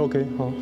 OK，好。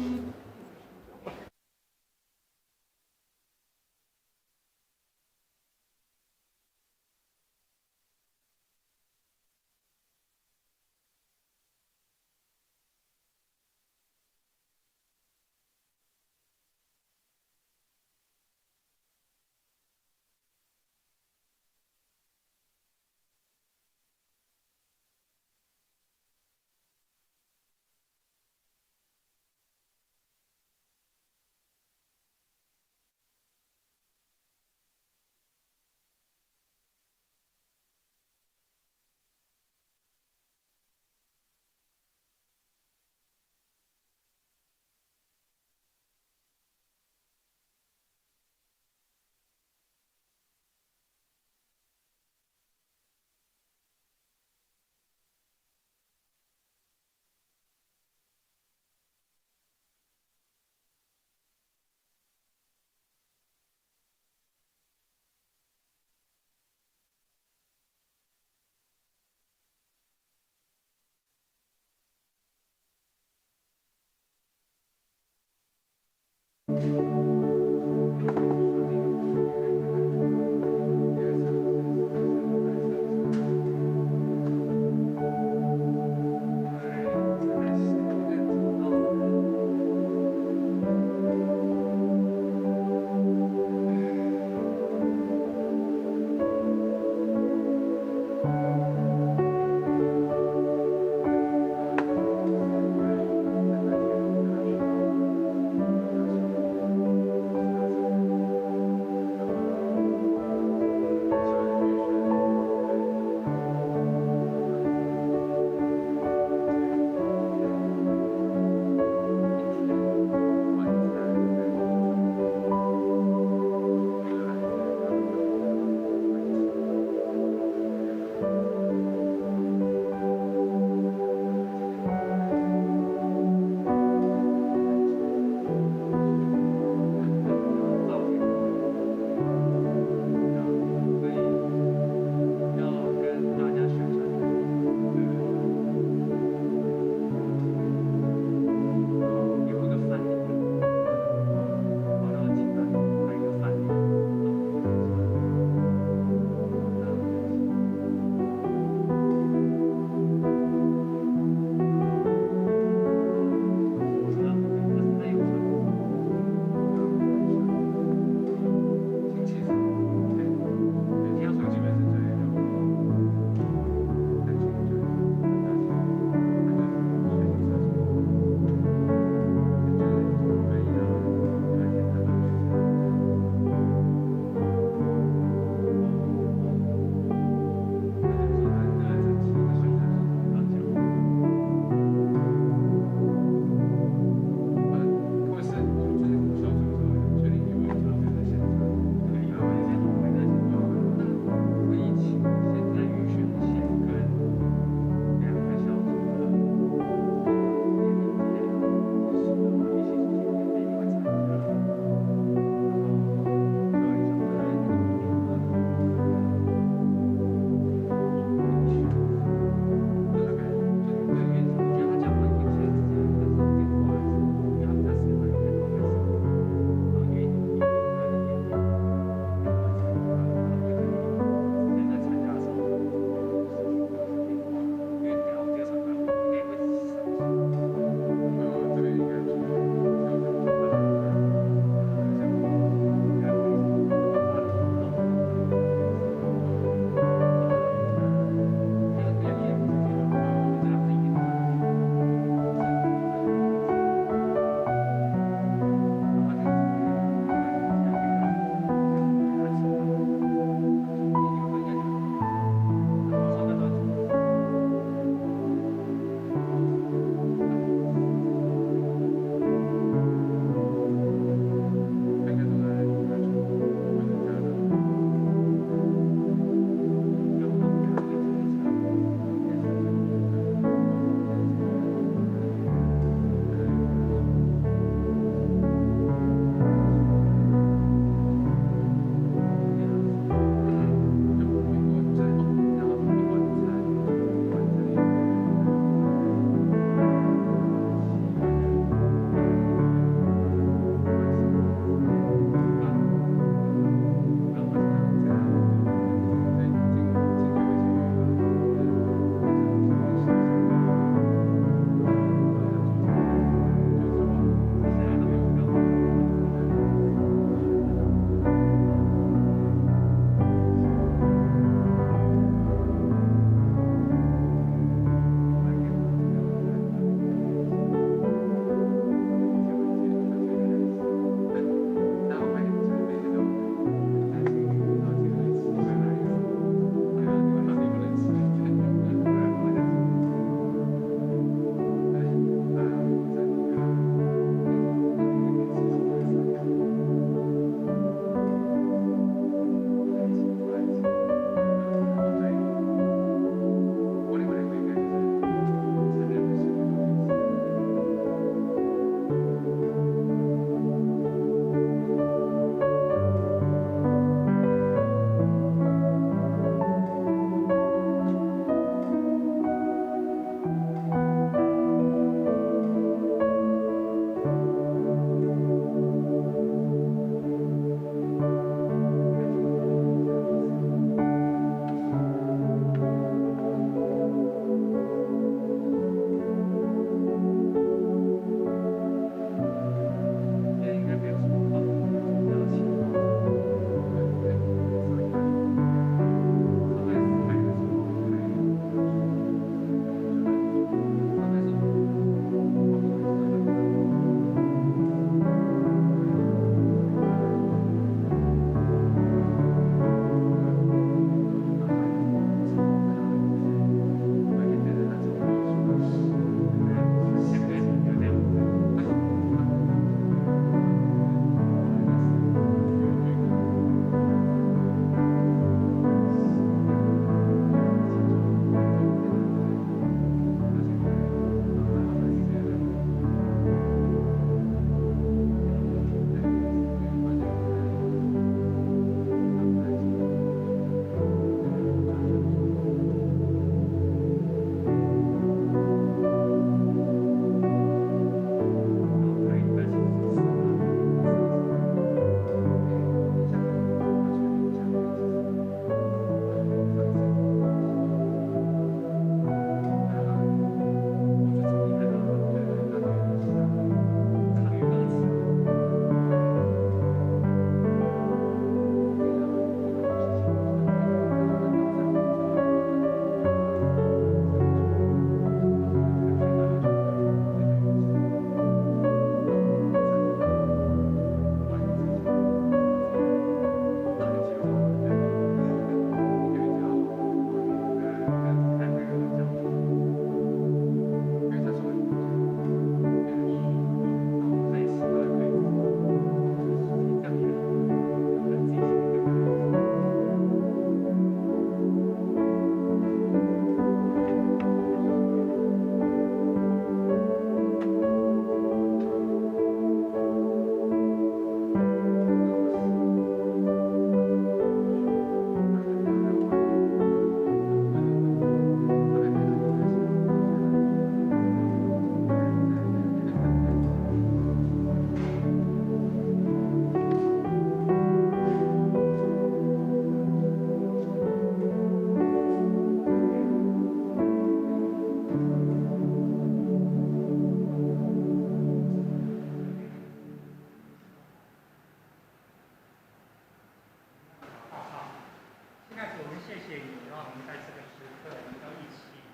们在这个时刻能够一起，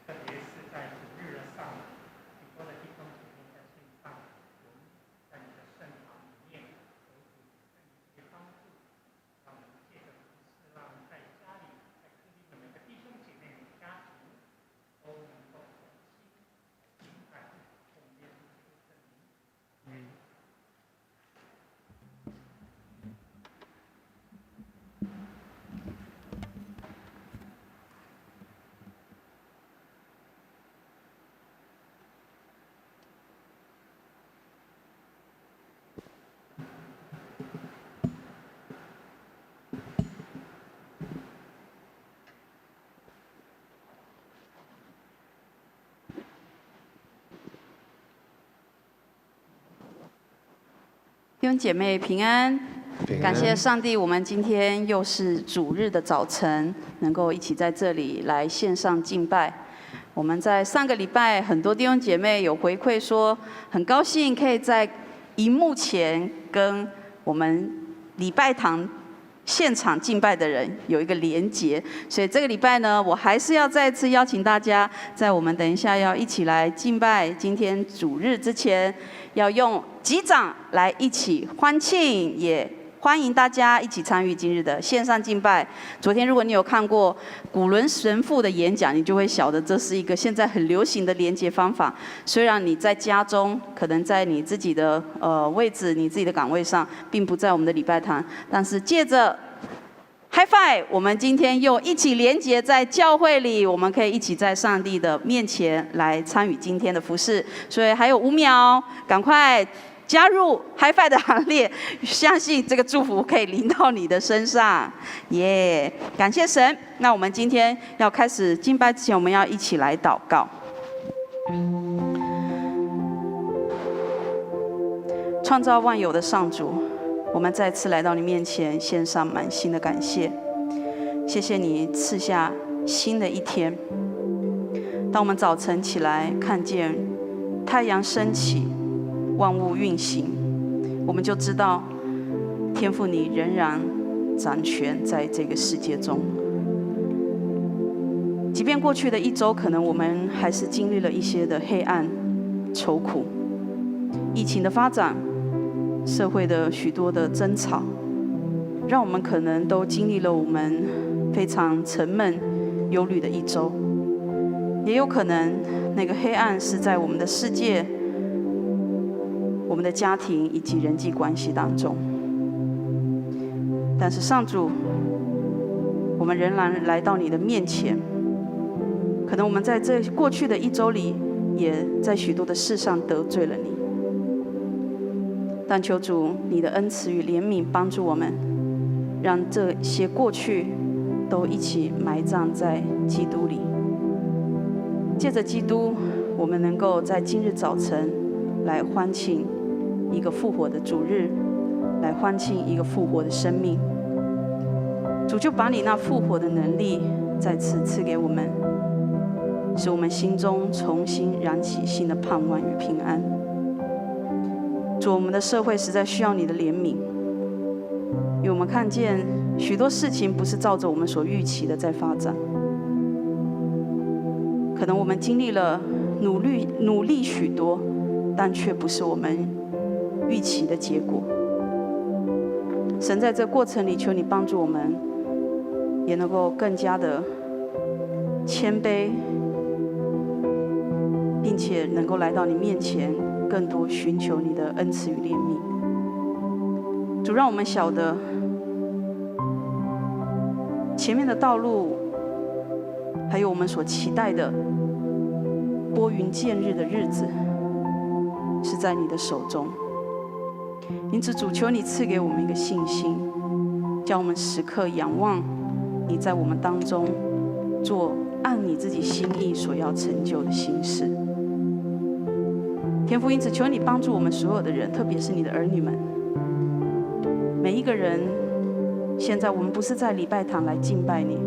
特别是在主日的上午，许多的弟兄姐妹在线上，我们在你的圣堂里面，求主对你这些帮助，让我们借着服事，让在家里、在客厅的每个弟兄姐妹、家庭都能够同心敬拜奉耶稣基督圣名。弟兄姐妹平安，感谢上帝，我们今天又是主日的早晨，能够一起在这里来线上敬拜。我们在上个礼拜，很多弟兄姐妹有回馈说，很高兴可以在荧幕前跟我们礼拜堂现场敬拜的人有一个连结，所以这个礼拜呢，我还是要再次邀请大家，在我们等一下要一起来敬拜今天主日之前，要用击掌来一起欢庆，也欢迎大家一起参与今日的线上敬拜。昨天如果你有看过古伦神父的演讲，你就会晓得这是一个现在很流行的连结方法。虽然你在家中，可能在你自己的位置、你自己的岗位上，并不在我们的礼拜堂，但是借着 High Five， 我们今天又一起连结在教会里，我们可以一起在上帝的面前来参与今天的服事。所以还有5秒，赶快 加入 High Five 的行列，相信这个祝福可以临到你的身上，耶！感谢神。那我们今天要开始敬拜之前，我们要一起来祷告。创造万有的上主，我们再次来到你面前，献上满心的感谢。谢谢你赐下新的一天。当我们早晨起来，看见太阳升起， 万物运行，我们就知道天父你仍然掌权在这个世界中。即便过去的1周，可能我们还是经历了一些的黑暗、愁苦，疫情的发展，社会的许多的争吵，让我们可能都经历了我们非常沉闷、忧虑的1周。也有可能那个黑暗是在我们的世界、 我们的家庭以及人际关系当中，但是上主，我们仍然来到你的面前。可能我们在这过去的1周里，也在许多的事上得罪了你，但求主你的恩慈与怜悯帮助我们，让这些过去都一起埋葬在基督里。借着基督，我们能够在今日早晨 来欢庆一个复活的主日，来欢庆一个复活的生命。主就把你那复活的能力再次赐给我们，使我们心中重新燃起新的盼望与平安。主，我们的社会实在需要你的怜悯，因为我们看见许多事情不是照着我们所预期的在发展。可能我们经历了努力许多， 但却不是我们预期的结果。神在这过程里，求你帮助我们，也能够更加的谦卑，并且能够来到你面前，更多寻求你的恩慈与怜悯。主，让我们晓得前面的道路，还有我们所期待的拨云见日的日子， 是在你的手中，因此主求你赐给我们一个信心，叫我们时刻仰望你在我们当中做按你自己心意所要成就的心事。天父，因此求你帮助我们所有的人，特别是你的儿女们，每一个人。现在我们不是在礼拜堂来敬拜你，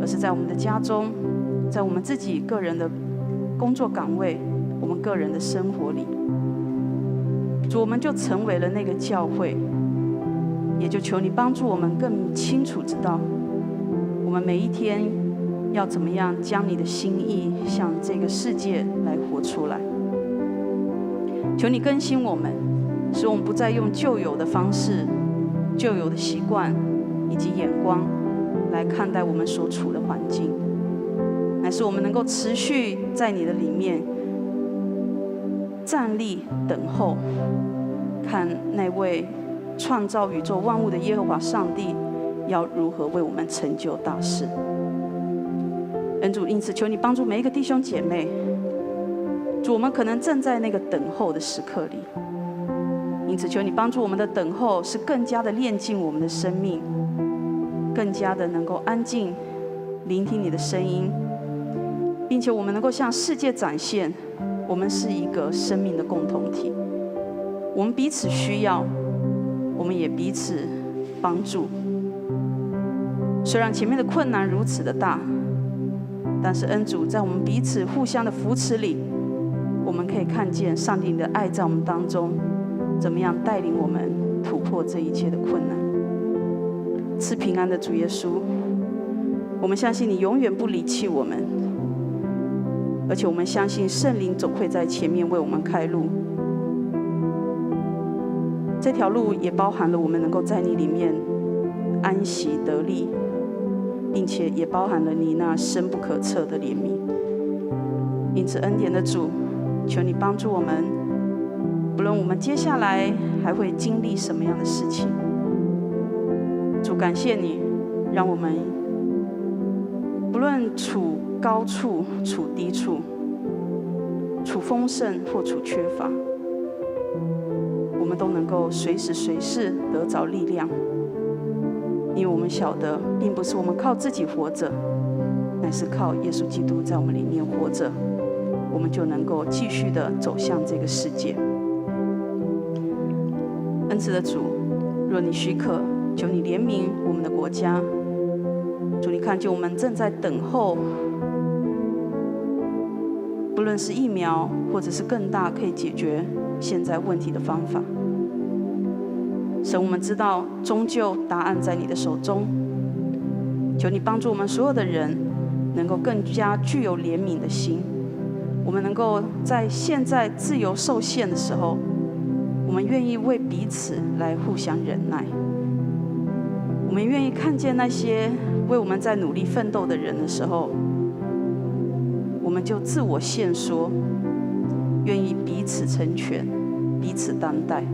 而是在我们的家中，在我们自己个人的工作岗位， 我们个人的生活里，主，我们就成为了那个教会，也就求你帮助我们更清楚知道，我们每一天要怎么样将你的心意向这个世界来活出来。求你更新我们，使我们不再用旧有的方式、旧有的习惯以及眼光来看待我们所处的环境，乃是我们能够持续在你的里面站立等候，看那位创造宇宙万物的耶和华上帝要如何为我们成就大事。恩主，因此求你帮助每一个弟兄姐妹，主，我们可能正在那个等候的时刻里，因此求你帮助我们的等候是更加的炼净我们的生命，更加的能够安静聆听你的声音，并且我们能够向世界展现我们是一个生命的共同体，我们彼此需要，我们也彼此帮助。虽然前面的困难如此的大，但是恩主，在我们彼此互相的扶持里，我们可以看见上帝的爱在我们当中怎么样带领我们突破这一切的困难。赐平安的主耶稣，我们相信你永远不离弃我们，而且我们相信圣灵总会在前面为我们开路。这条路也包含了我们能够在你里面安息得力，并且也包含了你那深不可测的怜悯。因此恩典的主，求你帮助我们，不论我们接下来还会经历什么样的事情，主，感谢你让我们不论处高处处低处，处丰盛或处缺乏，我们都能够随时随事得着力量，因为我们晓得并不是我们靠自己活着，乃是靠耶稣基督在我们里面活着，我们就能够继续的走向这个世界。恩慈的主，若你许可，求你怜悯我们的国家。主，你看见我们正在等候，不论是疫苗或者是更大可以解决现在问题的方法。神，我们知道终究答案在你的手中，求你帮助我们所有的人能够更加具有怜悯的心，我们能够在现在自由受限的时候，我们愿意为彼此来互相忍耐，我们愿意看见那些为我们在努力奋斗的人的时候，我们就自我限缩，愿意彼此成全，彼此担待。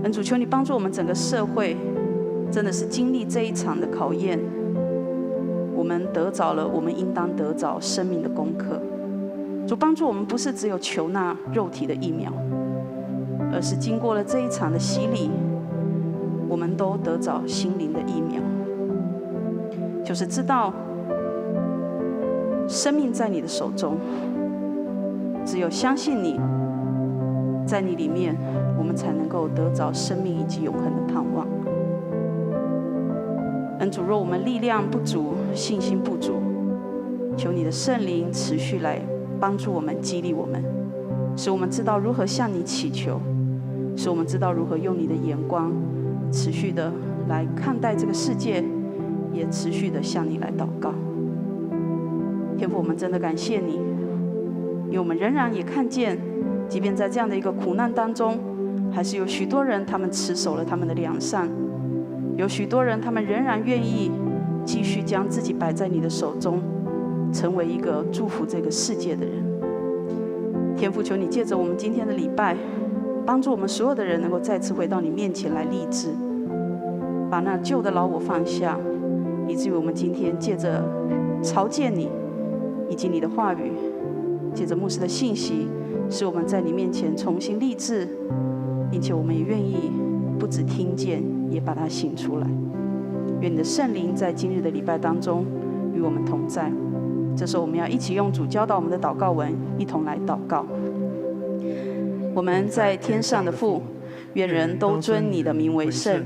恩主，求你帮助我们整个社会真的是经历这一场的考验，我们得着了我们应当得着生命的功课。主，帮助我们不是只有求那肉体的疫苗，而是经过了这一场的洗礼，我们都得着心灵的疫苗，就是知道生命在你的手中，只有相信你，在你里面我们才能够得着生命以及永恒的盼望。恩主，若我们力量不足，信心不足，求你的圣灵持续来帮助我们，激励我们，使我们知道如何向你祈求，使我们知道如何用你的眼光持续的来看待这个世界，也持续的向你来祷告。天父，我们真的感谢你，因为我们仍然也看见，即便在这样的一个苦难当中，还是有许多人他们持守了他们的良善，有许多人他们仍然愿意继续将自己摆在你的手中，成为一个祝福这个世界的人。天父，求你借着我们今天的礼拜，帮助我们所有的人能够再次回到你面前来立志，把那旧的老我放下，以至于我们今天借着朝见你以及你的话语，借着牧师的信息，使我们在你面前重新立志，并且我们也愿意不只听见，也把它行出来。愿你的圣灵在今日的礼拜当中与我们同在。这时候我们要一起用主教导我们的祷告文一同来祷告。我们在天上的父，愿人都尊你的名为圣，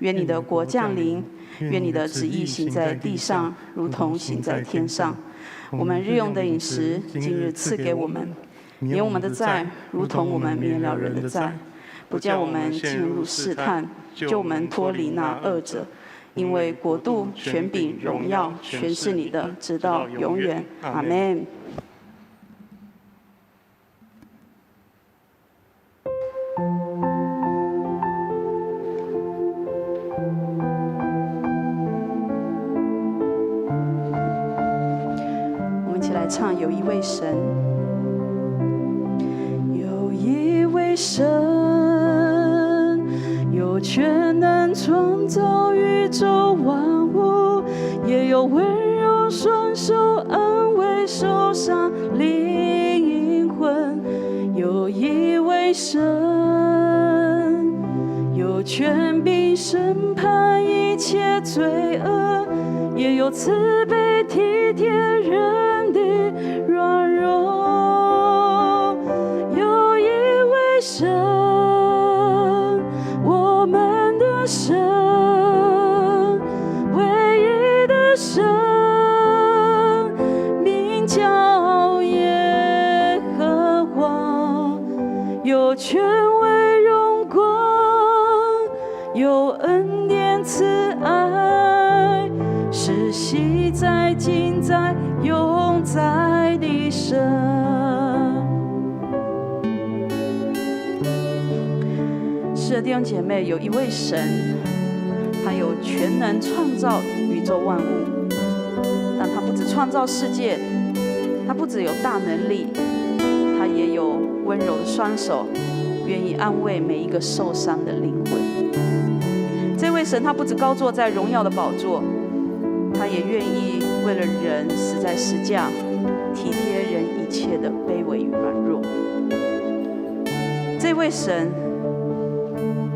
愿你的国降临，愿你的旨意行在地上，如同行在天上。我们日用的饮食，今日赐给我们，免我们的债，如同我们免了人的债，不叫我们进入试探，救我们脱离那恶者。因为国度、权柄、荣耀，全是你的，直到永远。阿们。我们一起来唱：有一位神，有一位神，有全能创造宇宙万物，也有温柔双手安慰受伤灵魂。有一位神，有权柄审判一切罪恶，也有慈悲体贴人的软弱。有一位神，我们的神，唯一的神，名叫耶和华，有权威荣光，有恩典慈爱，是昔在今在永在的神。是的，弟兄姐妹，有一位神，他有全能创造宇宙万物，但他不只创造世界，他不只有大能力，他也有温柔的双手，愿意安慰每一个受伤的灵魂。这位神，他不只高坐在荣耀的宝座，他也愿意为了人死在十架，体贴人一切的卑微与软弱。这位神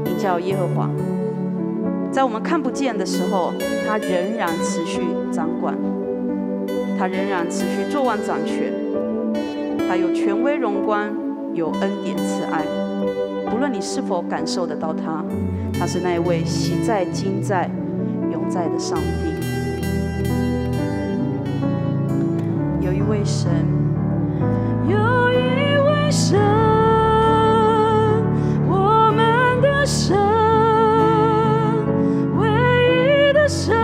名叫耶和华，在我们看不见的时候，他仍然持续掌管，他仍然持续作王掌权，他有权威荣光，有恩典慈爱。不论你是否感受得到他，他是那一位昔在今在永在的上帝。有一位神，有一位神，我们的神，唯一的神，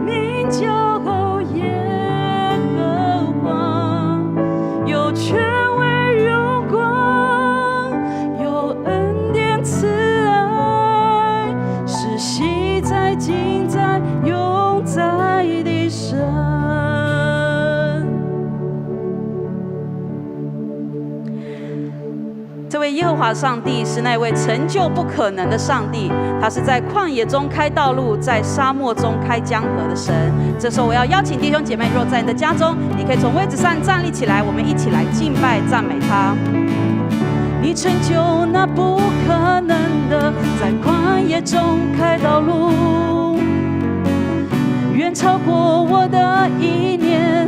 名叫耶和华，有权威荣光，有恩典慈爱，是昔在今在永在的神。这位耶和华上帝是那位成就不可能的上帝，他是在旷野中开道路，在沙漠中开江河的神。这时候我要邀请弟兄姐妹，若在你的家中，你可以从位置上站立起来，我们一起来敬拜赞美他。你成就那不可能的，在旷野中开道路，远超过我的意念，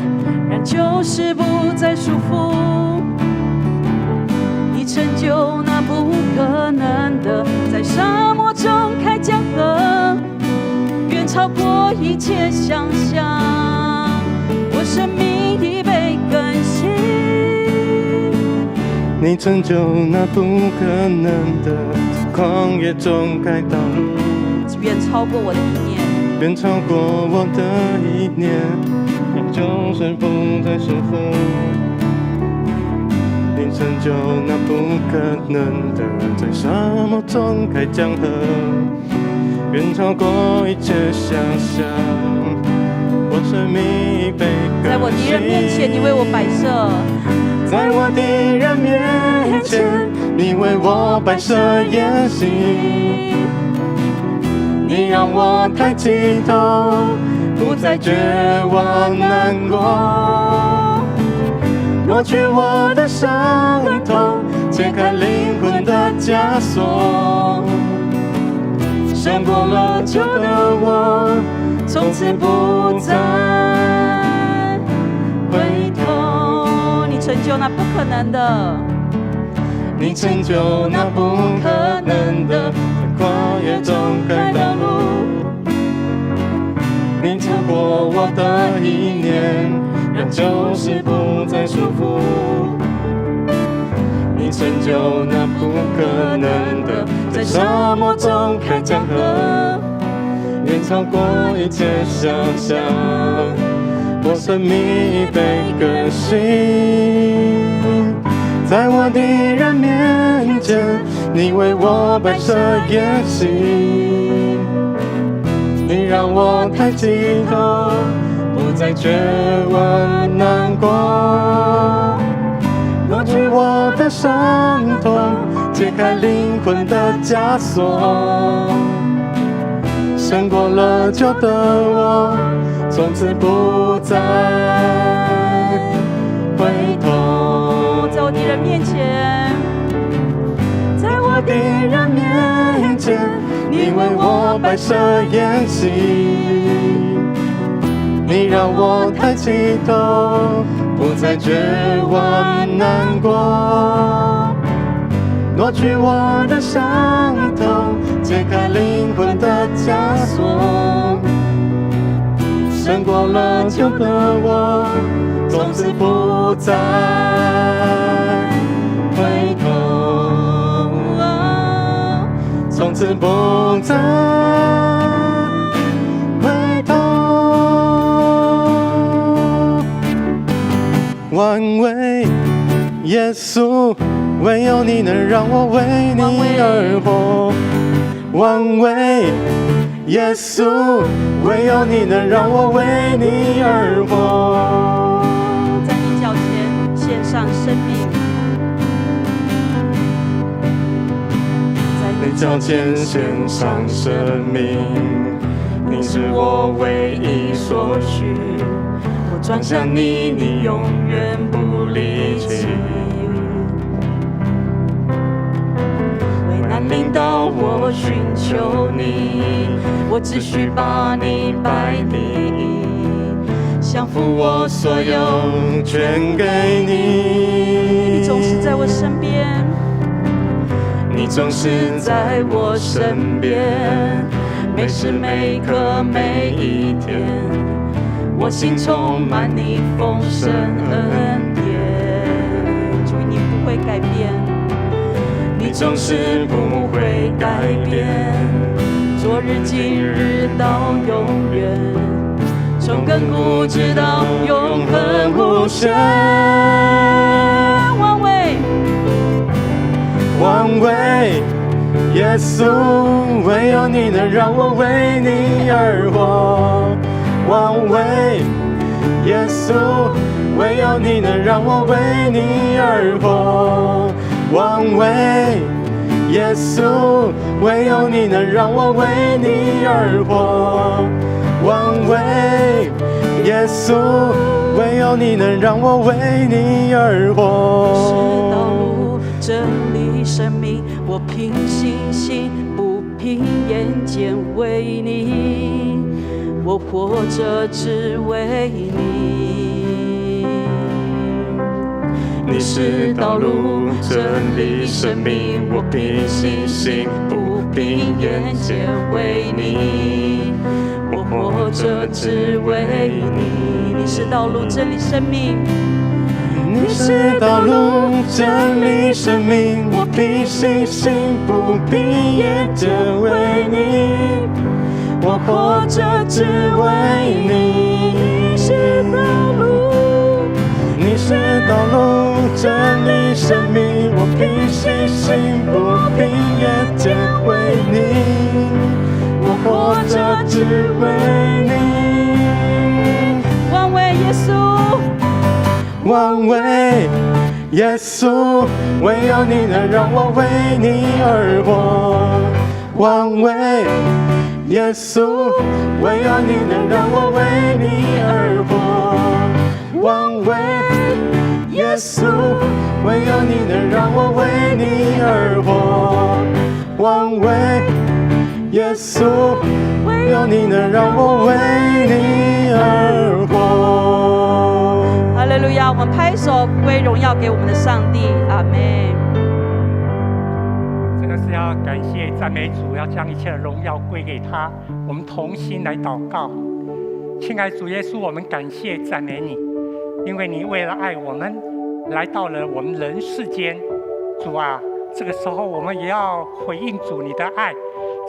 让旧事不再束缚。你成就那不可能的，在沙漠中开江河，远超过一切想象。我生命已被更新。你成就那不可能的，在旷野中开道路，远超过我的意念，远超过我的意念，让旧事不再束缚。你成就那不可能的，在沙漠中开江河，远超过一切想象。我生命已被更新。在我敌人面前，你为我摆设；在我敌人面前，你为我摆设筵席。你让我抬起头，不再绝望难过。抹去我的伤痛，解开灵魂的枷锁。胜过了旧的我，从此不再回头。你成就那不可能的，你成就那不可能的，在旷野中开道路。你超过我的意念，让旧事不再束缚。你你成就那不可能的，在沙漠中开江河，远超过一切想象。我生命已被更新，在我敌人面前，你为我摆设筵席，你让我抬起头，不再绝望难过，抹去我的伤痛，解开灵魂的枷锁，胜过了旧的我，从此不再回头。在我敌人面前，在我敌人面前，你为我摆设筵席，你让我抬起头，不再绝望难过，挪去我的伤痛，解开灵魂的枷锁，胜过了旧的我，从此不再回头，从此不再回头。万位耶稣，唯有你能让我为你而活。万位耶稣，唯有你能让我为你而活。在你脚前献上生命，在你脚前献上生命，你是我唯一所需。我转向你，你永远不离弃。危难临到我寻求你，我只需把你摆第一，降服我所有，全给你。你总是在我身边，你总是在我身边，每时每刻每一天，我心充满你丰盛恩典。主，你不会改变，你总是不会改变，昨日今日到永远，从亘古直到永恒无限。万位万位耶稣，唯有你能让我为你而活。万位耶稣，唯有你能让我为你而活。万位耶稣，唯有你能让我为你而活。万位耶稣，唯有你能让我为你而活。是道路、真理、生命，我凭信心，不凭眼见，为你，我活着只为你。你是道路、真理、生命，我凭信心，不凭眼见，为你，我活着只为你。你是道路、真理、生命，你是道路、真理、生命，我凭信心，不凭眼见，为你，我活着只为你。你是道路，你是道路、真理、生命，我凭信心，不凭眼见，为你，我活着只为你。万位耶稣，万位耶稣，唯有你能让我为你而活。万位耶稣，唯有你能让我为你而活。万位耶稣，唯有你能让我为你而活。万位耶稣，唯有你能让我为你而活。哈利路亚！我们拍手归荣耀给我们的上帝，阿们。真的是要感谢赞美主，要将一切的荣耀归给他。我们同心来祷告。亲爱的主耶稣，我们感谢赞美你，因为你为了爱我们，来到了我们人世间，主啊，这个时候我们也要回应主你的爱，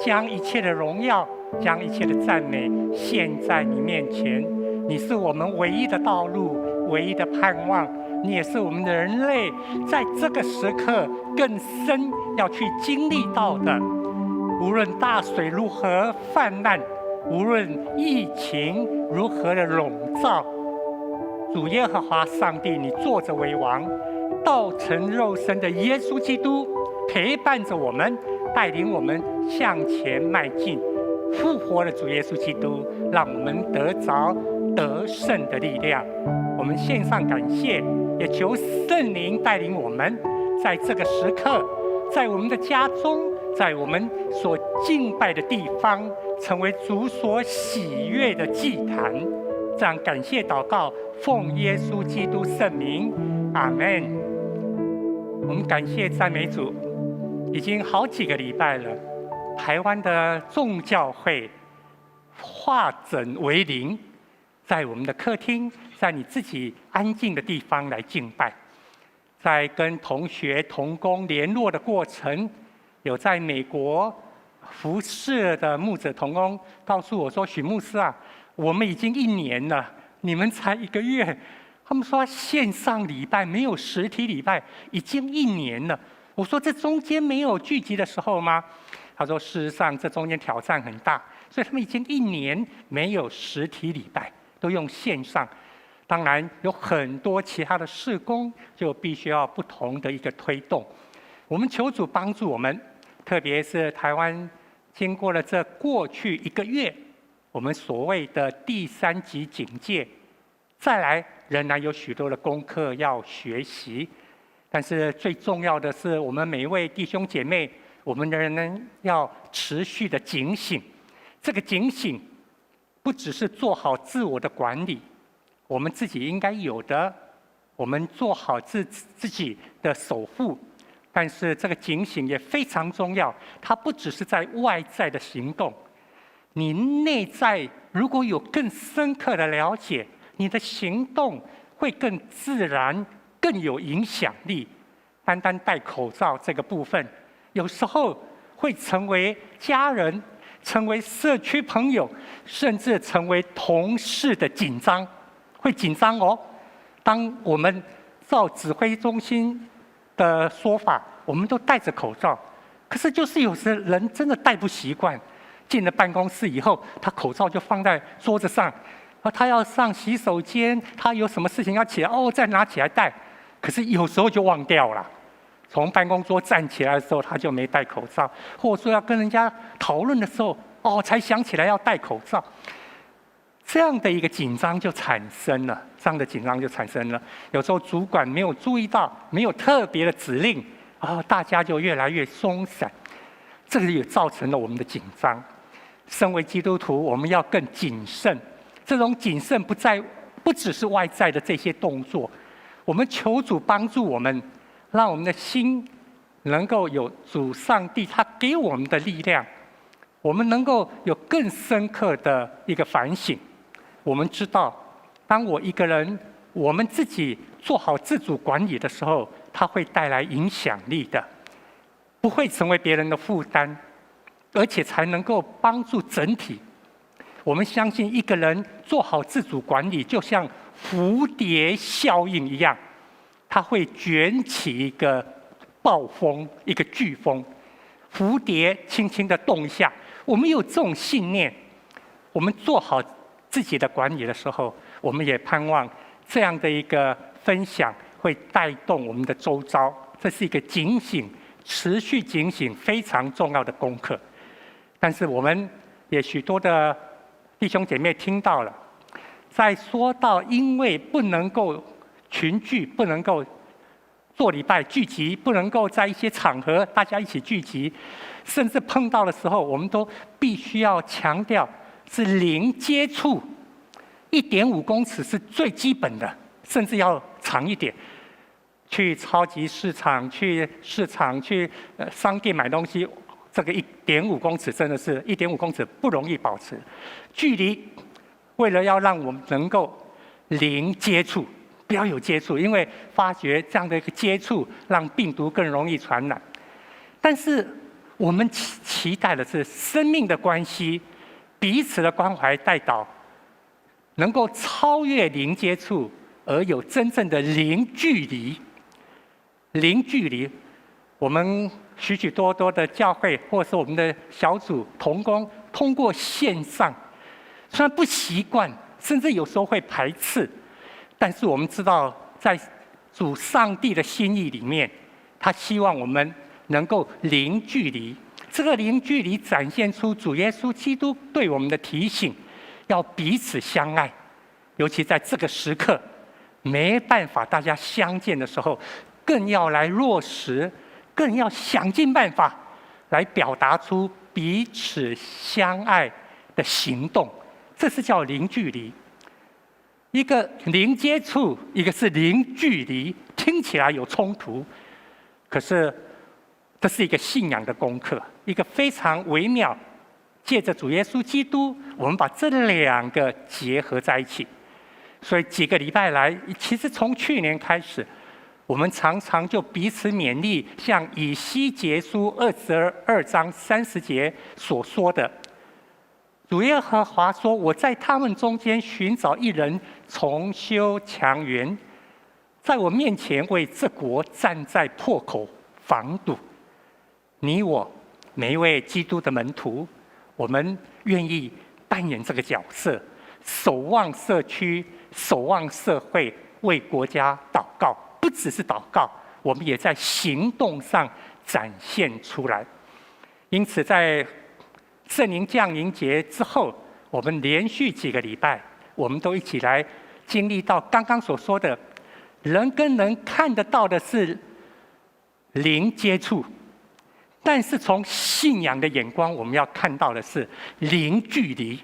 将一切的荣耀，将一切的赞美献在你面前。你是我们唯一的道路，唯一的盼望，你也是我们的人类在这个时刻更深要去经历到的。无论大水如何泛滥，无论疫情如何的笼罩，主耶和华上帝，你坐着为王，道成肉身的耶稣基督陪伴着我们，带领我们向前迈进。复活的主耶稣基督，让我们得着得胜的力量。我们献上感谢，也求圣灵带领我们，在这个时刻，在我们的家中，在我们所敬拜的地方，成为主所喜悦的祭坛。这样感谢祷告，奉耶稣基督圣名，阿们。我们感谢赞美主，已经好几个礼拜了，台湾的众教会化整为零，在我们的客厅，在你自己安静的地方来敬拜。在跟同学同工联络的过程，有在美国服侍的牧者同工告诉我说：“许牧师啊，我们已经1年了，你们才1个月。”他们说线上礼拜没有实体礼拜，已经1年了。我说这中间没有聚集的时候吗？他说事实上这中间挑战很大，所以他们已经1年没有实体礼拜，都用线上。当然有很多其他的事工，就必须要不同的一个推动。我们求主帮助我们，特别是台湾经过了这过去1个月，我们所谓的第3级警戒，再来仍然有许多的功课要学习。但是最重要的是，我们每一位弟兄姐妹，我们仍然要持续的警醒。这个警醒不只是做好自我的管理，我们自己应该有的，我们做好自己的守护。但是这个警醒也非常重要，它不只是在外在的行动，你内在如果有更深刻的了解，你的行动会更自然，更有影响力。单单戴口罩这个部分，有时候会成为家人，成为社区朋友，甚至成为同事的紧张，会紧张哦。当我们照指挥中心的说法，我们都戴着口罩，可是就是有时人真的戴不习惯。进了办公室以后，他口罩就放在桌子上，他要上洗手间，他有什么事情要起来，再拿起来戴。可是有时候就忘掉了，从办公桌站起来的时候，他就没戴口罩，或者说要跟人家讨论的时候，才想起来要戴口罩。这样的一个紧张就产生了，有时候主管没有注意到，没有特别的指令，大家就越来越松散，这个也造成了我们的紧张。身为基督徒，我们要更谨慎。这种谨慎不只是外在的这些动作，我们求主帮助我们，让我们的心能够有主上帝他给我们的力量，我们能够有更深刻的一个反省。我们知道，当我一个人，我们自己做好自主管理的时候，它会带来影响力的，不会成为别人的负担，而且才能够帮助整体。我们相信一个人做好自主管理，就像蝴蝶效应一样，它会卷起一个暴风，一个飓风。蝴蝶轻轻地动一下，我们有这种信念，我们做好自己的管理的时候，我们也盼望这样的一个分享会带动我们的周遭。这是一个警醒，持续警醒非常重要的功课。但是我们也许多的弟兄姐妹听到了，在说到因为不能够群聚，不能够做礼拜聚集，不能够在一些场合大家一起聚集，甚至碰到的时候，我们都必须要强调是零接触，1.5公尺是最基本的，甚至要长一点。去超级市场、去市场、去商店买东西，这个1.5公尺真的是1.5公尺不容易保持距离。为了要让我们能够零接触，不要有接触，因为发觉这样的一个接触让病毒更容易传染。但是我们期待的是生命的关系，彼此的关怀带导，能够超越零接触，而有真正的零距离。零距离，我们许许多多的教会或是我们的小组同工，通过线上，虽然不习惯，甚至有时候会排斥，但是我们知道，在主上帝的心意里面，他希望我们能够零距离。这个零距离展现出主耶稣基督对我们的提醒，要彼此相爱。尤其在这个时刻，没办法大家相见的时候，更要来落实，更要想尽办法来表达出彼此相爱的行动。这是叫零距离。一个零接触，一个是零距离，听起来有冲突，可是这是一个信仰的功课，一个非常微妙。借着主耶稣基督，我们把这两个结合在一起。所以几个礼拜来，其实从去年开始，我们常常就彼此勉励，像以西结书22章30节所说的，主耶和华说：“我在他们中间寻找一人，重修墙垣，在我面前为这国站在破口防堵。”你我每一位基督的门徒，我们愿意扮演这个角色，守望社区，守望社会，为国家祷告。不只是祷告，我们也在行动上展现出来。因此，在圣灵降临节之后，我们连续几个礼拜，我们都一起来经历到刚刚所说的，人跟人看得到的是零接触，但是从信仰的眼光，我们要看到的是零距离。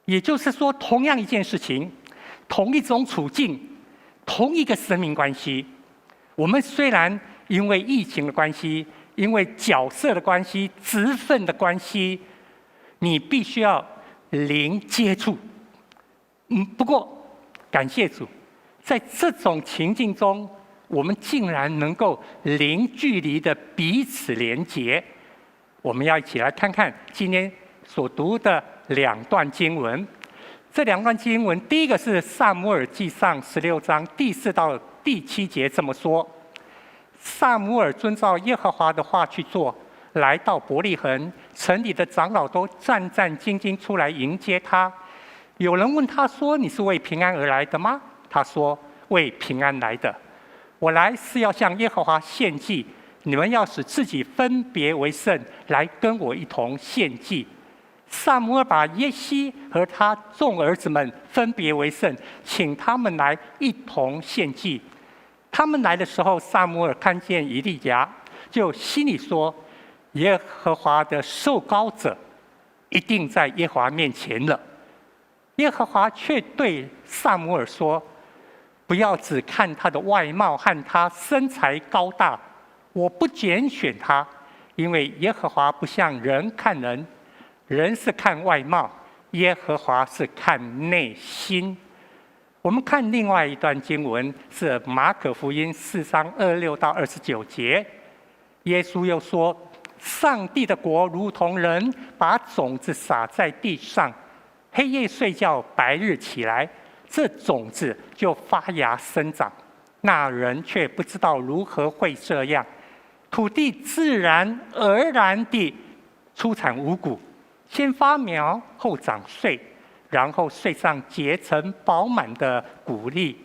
也就是说，同样一件事情，同一种处境，同一个生命关系，我们虽然因为疫情的关系，因为角色的关系、职分的关系，你必须要零接触。不过感谢主，在这种情境中，我们竟然能够零距离的彼此连结。我们要一起来看看今天所读的两段经文。这两段经文，第一个是撒母耳记上16章第4到第7节这么说：撒母耳遵照耶和华的话去做，来到伯利恒，城里的长老都战战兢兢出来迎接他。有人问他说：“你是为平安而来的吗？”他说：“为平安来的。我来是要向耶和华献祭，你们要使自己分别为圣，来跟我一同献祭。”撒母耳把耶西和他众儿子们分别为圣，请他们来一同献祭。他们来的时候，撒母耳看见以利亚，就心里说：“耶和华的受膏者一定在耶和华面前了。”耶和华却对撒母耳说：“不要只看他的外貌和他身材高大，我不拣选他，因为耶和华不像人看人。人是看外貌，耶和华是看内心。”我们看另外一段经文，是马可福音4章26到29节。耶稣又说：“上帝的国如同人把种子撒在地上，黑夜睡觉，白日起来，这种子就发芽生长。那人却不知道如何会这样。土地自然而然地出产五谷，先发苗，后长穗，然后穗上结成饱满的谷粒。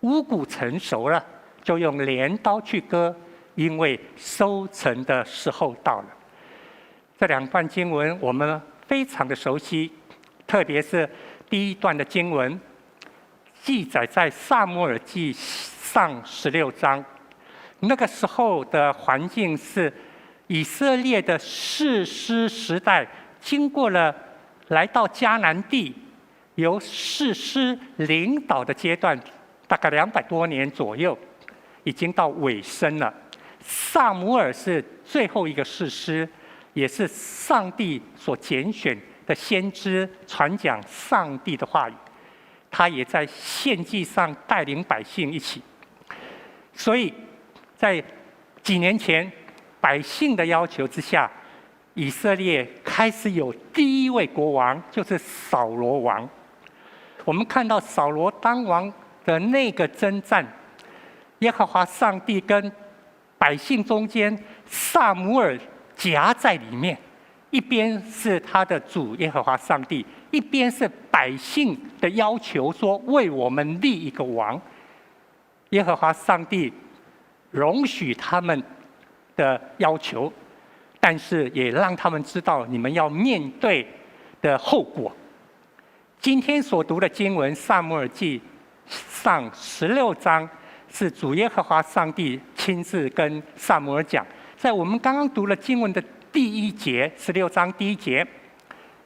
五谷成熟了，就用镰刀去割，因为收成的时候到了。”这两段经文我们非常的熟悉，特别是第一段的经文，记载在撒母耳记上16章。那个时候的环境是以色列的士师时代，经过了来到迦南地，由士师领导的阶段，大概200多年左右，已经到尾声了。撒母耳是最后一个士师，也是上帝所拣选的先知，传讲上帝的话语。他也在献祭上带领百姓一起。所以，在几年前百姓的要求之下，以色列开始有第一位国王，就是扫罗王。我们看到扫罗当王的那个征战，耶和华上帝跟百姓中间，撒母耳夹在里面，一边是他的主耶和华上帝，一边是百姓的要求，说为我们立一个王。耶和华上帝容许他们的要求，但是也让他们知道你们要面对的后果。今天所读的经文《撒母耳记上》16章，是主耶和华上帝亲自跟撒母耳讲。在我们刚刚读了经文的第1节，16章第1节，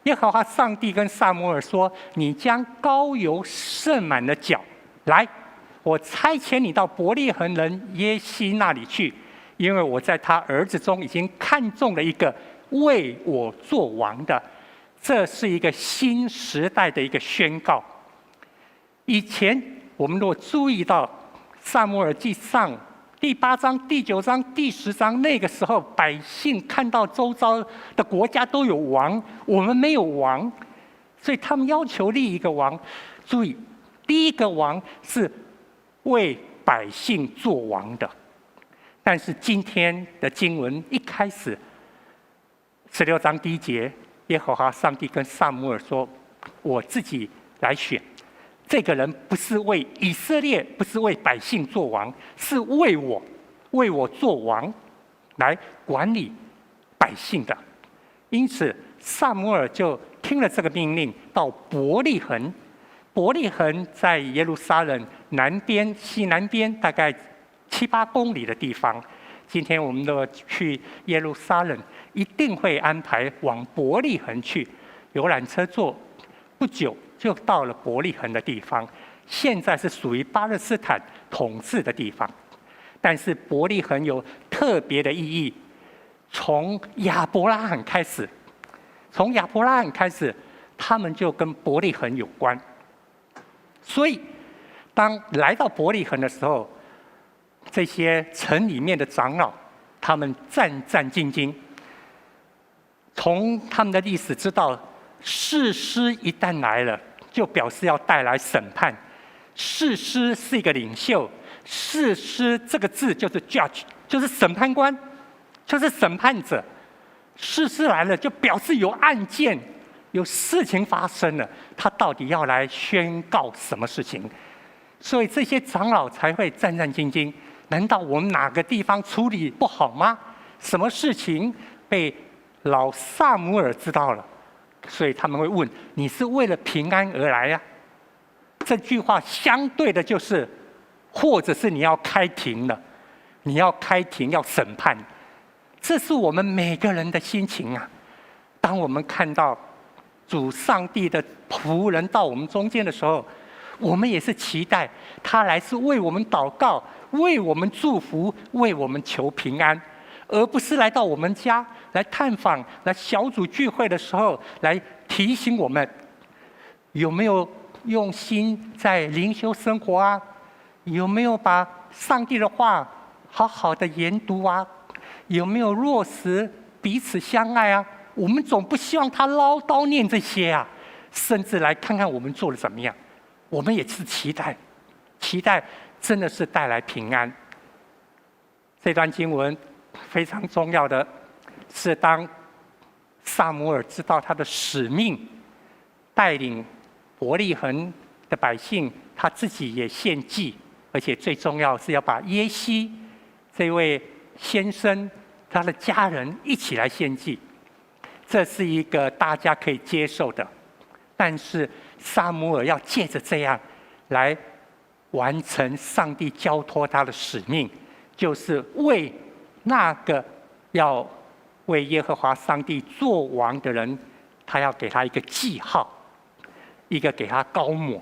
耶和华上帝跟撒母耳说：“你将膏油盛满了脚，来，我差遣你到伯利恒人耶西那里去，因为我在他儿子中已经看中了一个为我做王的。”这是一个新时代的一个宣告。以前我们如果注意到撒母耳记上第8章、第9章、第10章，那个时候百姓看到周遭的国家都有王，我们没有王，所以他们要求立一个王。注意，第一个王是为百姓做王的。但是今天的经文一开始16章第1节，耶和华上帝跟撒母耳说：“我自己来选这个人，不是为以色列，不是为百姓做王，是为我做王，来管理百姓的。”因此，撒母耳就听了这个命令，到伯利恒。伯利恒在耶路撒冷南边、西南边，大概7、8公里的地方。今天我们都去耶路撒冷，一定会安排往伯利恒去，游览车坐，不久就到了伯利恒的地方。现在是属于巴勒斯坦统治的地方，但是伯利恒有特别的意义。从亚伯拉罕开始，他们就跟伯利恒有关。所以，当来到伯利恒的时候，这些城里面的长老，他们战战兢兢。从他们的历史知道，士师一旦来了，就表示要带来审判。士师是一个领袖，士师这个字就是 judge， 就是审判官，就是审判者。士师来了，就表示有案件，有事情发生了，他到底要来宣告什么事情？所以这些长老才会战战兢兢。难道我们哪个地方处理不好吗？什么事情被老撒母耳知道了，所以他们会问：你是为了平安而来呀？这句话相对的就是，或者是你要开庭了，你要开庭要审判。这是我们每个人的心情啊。当我们看到主上帝的仆人到我们中间的时候，我们也是期待他来是为我们祷告，为我们祝福，为我们求平安，而不是来到我们家来探访、来小组聚会的时候来提醒我们有没有用心在灵修生活啊，有没有把上帝的话好好的研读啊，有没有落实彼此相爱啊。我们总不希望他唠叨念这些啊，甚至来看看我们做的怎么样。我们也是期待真的是带来平安。这段经文非常重要的是，当撒母耳知道他的使命，带领伯利恒的百姓，他自己也献祭，而且最重要是要把耶西这位先生他的家人一起来献祭。这是一个大家可以接受的，但是撒母耳要借着这样来完成上帝交托他的使命，就是为那个要为耶和华上帝做王的人，他要给他一个记号，一个给他膏抹，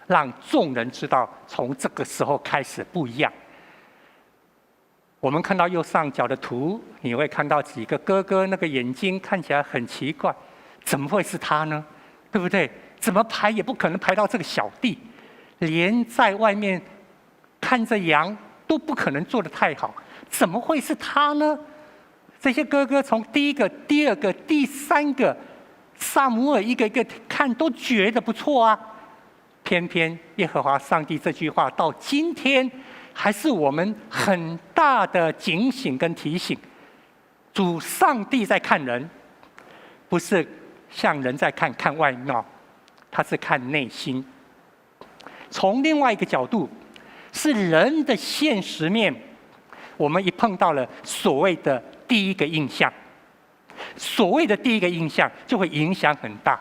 让众人知道从这个时候开始不一样。我们看到右上角的图，你会看到几个哥哥，那个眼睛看起来很奇怪，怎么会是他呢？对不对？怎么排也不可能排到这个小地，连在外面看着羊都不可能做得太好，怎么会是他呢？这些哥哥从第一个、第二个、第三个撒母耳一个一个看都觉得不错啊，偏偏耶和华上帝这句话到今天还是我们很大的警醒跟提醒。主上帝在看人，不是像人在看外貌，他是看内心。从另外一个角度，是人的现实面，我们一碰到了所谓的第一个印象，所谓的第一个印象就会影响很大。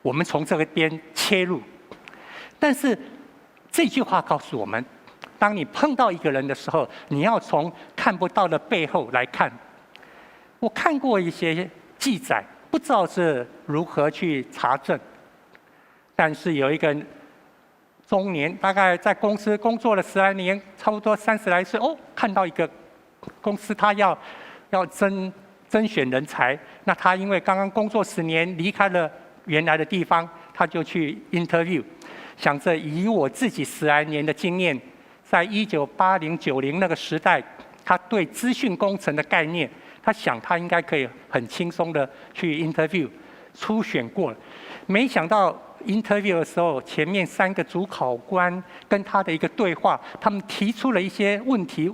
我们从这个边切入，但是这句话告诉我们，当你碰到一个人的时候，你要从看不到的背后来看。我看过一些记载，不知道是如何去查证，但是有一个中年，大概在公司工作了10来年，差不多30来岁，看到一个公司他要甄选人才，那他因为刚刚工作10年，离开了原来的地方，他就去 interview， 想着以我自己10来年的经验，在1980、90那个时代，他对资讯工程的概念。他想他应该可以很轻松的去 interview， 初选过了，没想到 interview 的时候，前面3个主考官跟他的一个对话，他们提出了一些问题，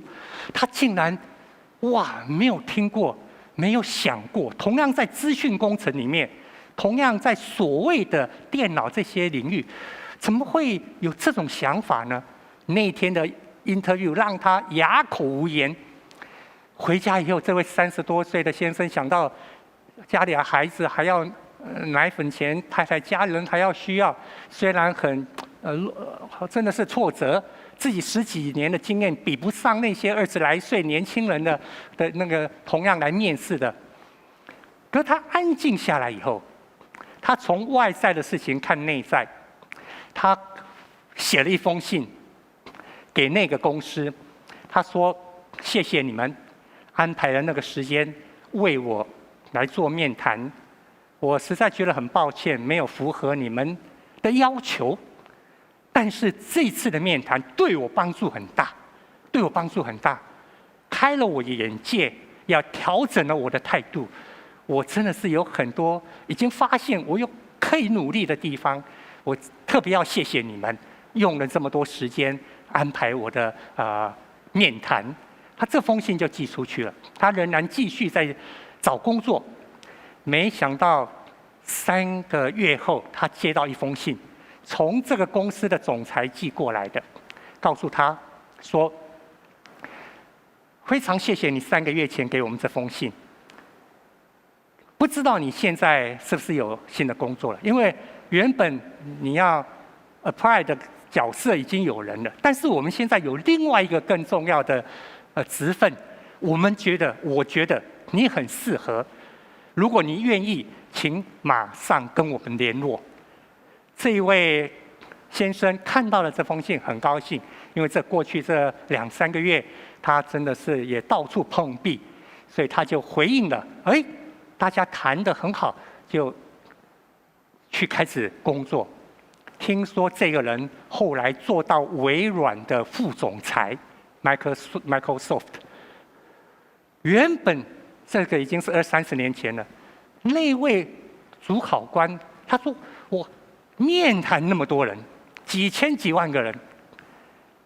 他竟然没有听过，没有想过，同样在资讯工程里面，同样在所谓的电脑这些领域，怎么会有这种想法呢？那一天的 interview 让他哑口无言。回家以后，这位30多岁的先生想到家里的孩子还要奶粉钱，太太家人还要需要，虽然很真的是挫折，自己10几年的经验比不上那些20来岁年轻人的那个同样来面试的。可是他安静下来以后，他从外在的事情看内在，他写了一封信给那个公司，他说：“谢谢你们。”安排了那个时间为我来做面谈，我实在觉得很抱歉，没有符合你们的要求。但是这次的面谈对我帮助很大，对我帮助很大，开了我的眼界，也调整了我的态度。我真的是有很多已经发现我有可以努力的地方，我特别要谢谢你们，用了这么多时间安排我的面谈。他这封信就寄出去了，他仍然继续在找工作。没想到3个月后，他接到一封信，从这个公司的总裁寄过来的，告诉他说：“非常谢谢你3个月前给我们这封信。不知道你现在是不是有新的工作了？因为原本你要 apply 的角色已经有人了，但是我们现在有另外一个更重要的。”职分，我觉得你很适合。如果你愿意，请马上跟我们联络。这一位先生看到了这封信，很高兴，因为过去这2、3个月，他真的是也到处碰壁，所以他就回应了。大家谈得很好，就去开始工作。听说这个人后来做到微软的副总裁。Microsoft， 原本这个已经是20-30年前了。那位主考官他说：“我面谈那么多人，几千几万个人，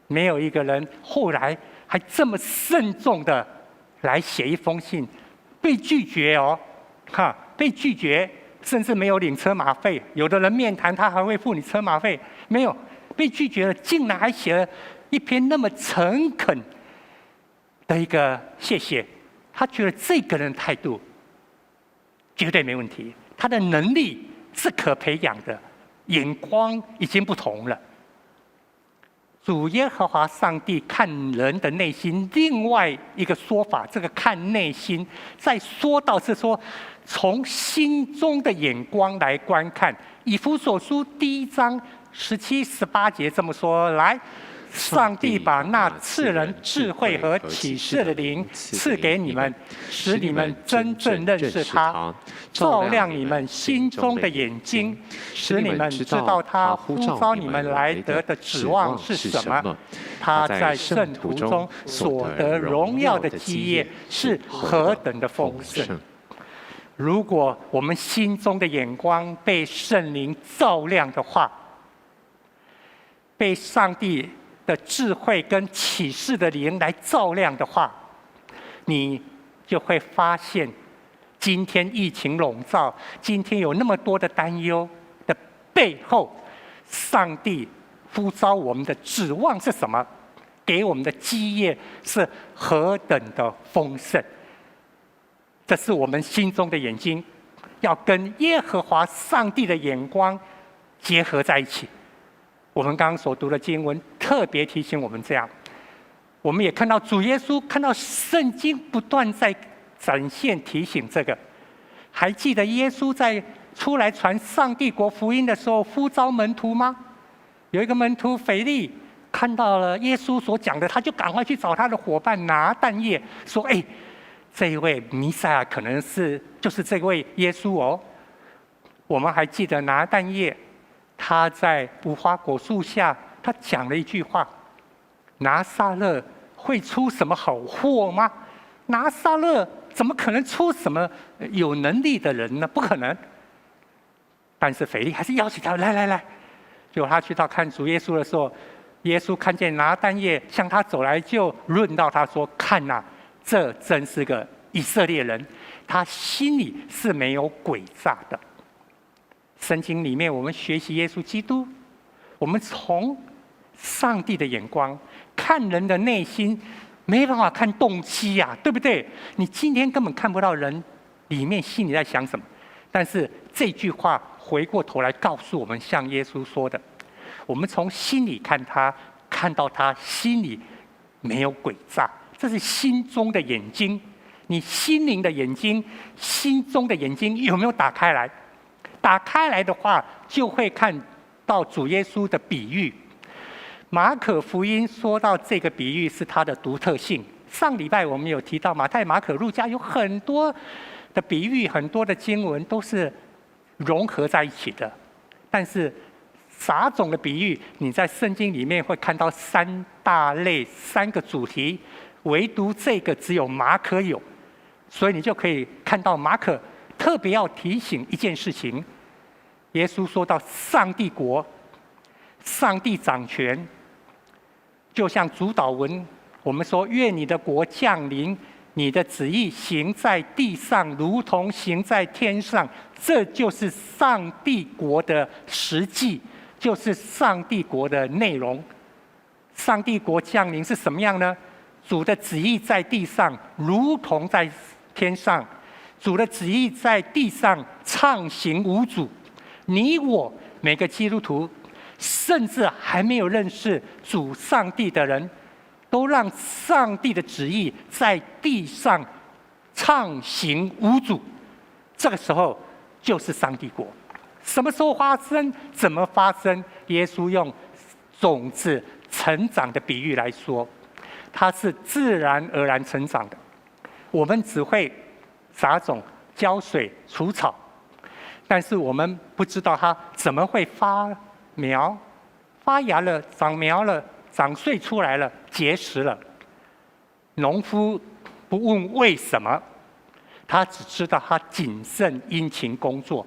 没有一个人后来还这么慎重的来写一封信，被拒绝被拒绝，甚至没有领车马费。有的人面谈他还会付你车马费，没有被拒绝了，竟然还写了。”一篇那么诚恳的一个谢谢，他觉得这个人的态度绝对没问题，他的能力是可培养的，眼光已经不同了。主耶和华上帝看人的内心，另外一个说法，这个看内心，再说到是说从心中的眼光来观看。以弗所书1章17、18节这么说，来。上帝把那赐人智慧和启示的灵赐给你们，使你们真正认识他，照亮你们心中的眼睛，使你们知道他呼召你们来得的指望是什么。他在圣徒中所得荣耀的基业是何等的丰盛。如果我们心中的眼光被圣灵照亮的话，被上帝的智慧跟启示的灵来照亮的话，你就会发现，今天疫情笼罩，今天有那么多的担忧的背后，上帝呼召我们的指望是什么？给我们的基业是何等的丰盛？这是我们心中的眼睛，要跟耶和华上帝的眼光结合在一起。我们刚刚所读的经文特别提醒我们这样，我们也看到主耶稣，看到圣经不断在展现提醒这个。还记得耶稣在出来传上帝国福音的时候呼召门徒吗？有一个门徒腓利看到了耶稣所讲的，他就赶快去找他的伙伴拿但业，说：“这一位弥赛亚可能就是这位耶稣哦。”我们还记得拿但业，他在无花果树下，他讲了一句话：“拿撒勒会出什么好货吗？拿撒勒怎么可能出什么有能力的人呢？不可能。”但是腓利还是邀请他来。结果他去到看主耶稣的时候，耶稣看见拿但业向他走来，就论到他说：“看哪，这真是个以色列人，他心里是没有诡诈的。”圣经里面我们学习耶稣基督，我们从上帝的眼光看人的内心，没办法看动机呀，对不对？你今天根本看不到人里面心里在想什么。但是这句话回过头来告诉我们，像耶稣说的，我们从心里看他，看到他心里没有诡诈，这是心中的眼睛。你心灵的眼睛，心中的眼睛有没有打开来？打开来的话，就会看到主耶稣的比喻。马可福音说到这个比喻是它的独特性。上礼拜我们有提到马太、马可、路加有很多的比喻，很多的经文都是融合在一起的。但是撒种的比喻，你在圣经里面会看到三大类、三个主题，唯独这个只有马可有，所以你就可以看到马可特别要提醒一件事情。耶稣说到上帝国，上帝掌权，就像主祷文，我们说愿你的国降临，你的旨意行在地上，如同行在天上。这就是上帝国的实际，就是上帝国的内容。上帝国降临是什么样呢？主的旨意在地上，如同在天上。主的旨意在地上畅行无阻。你我每个基督徒，甚至还没有认识主上帝的人，都让上帝的旨意在地上畅行无阻。这个时候就是上帝国。什么时候发生？怎么发生？耶稣用种子成长的比喻来说，它是自然而然成长的。我们只会撒种、浇水、除草，但是我们不知道它怎么会发苗、发芽了、长苗了、长穗出来了、结实了。农夫不问为什么，他只知道他谨慎殷勤工作，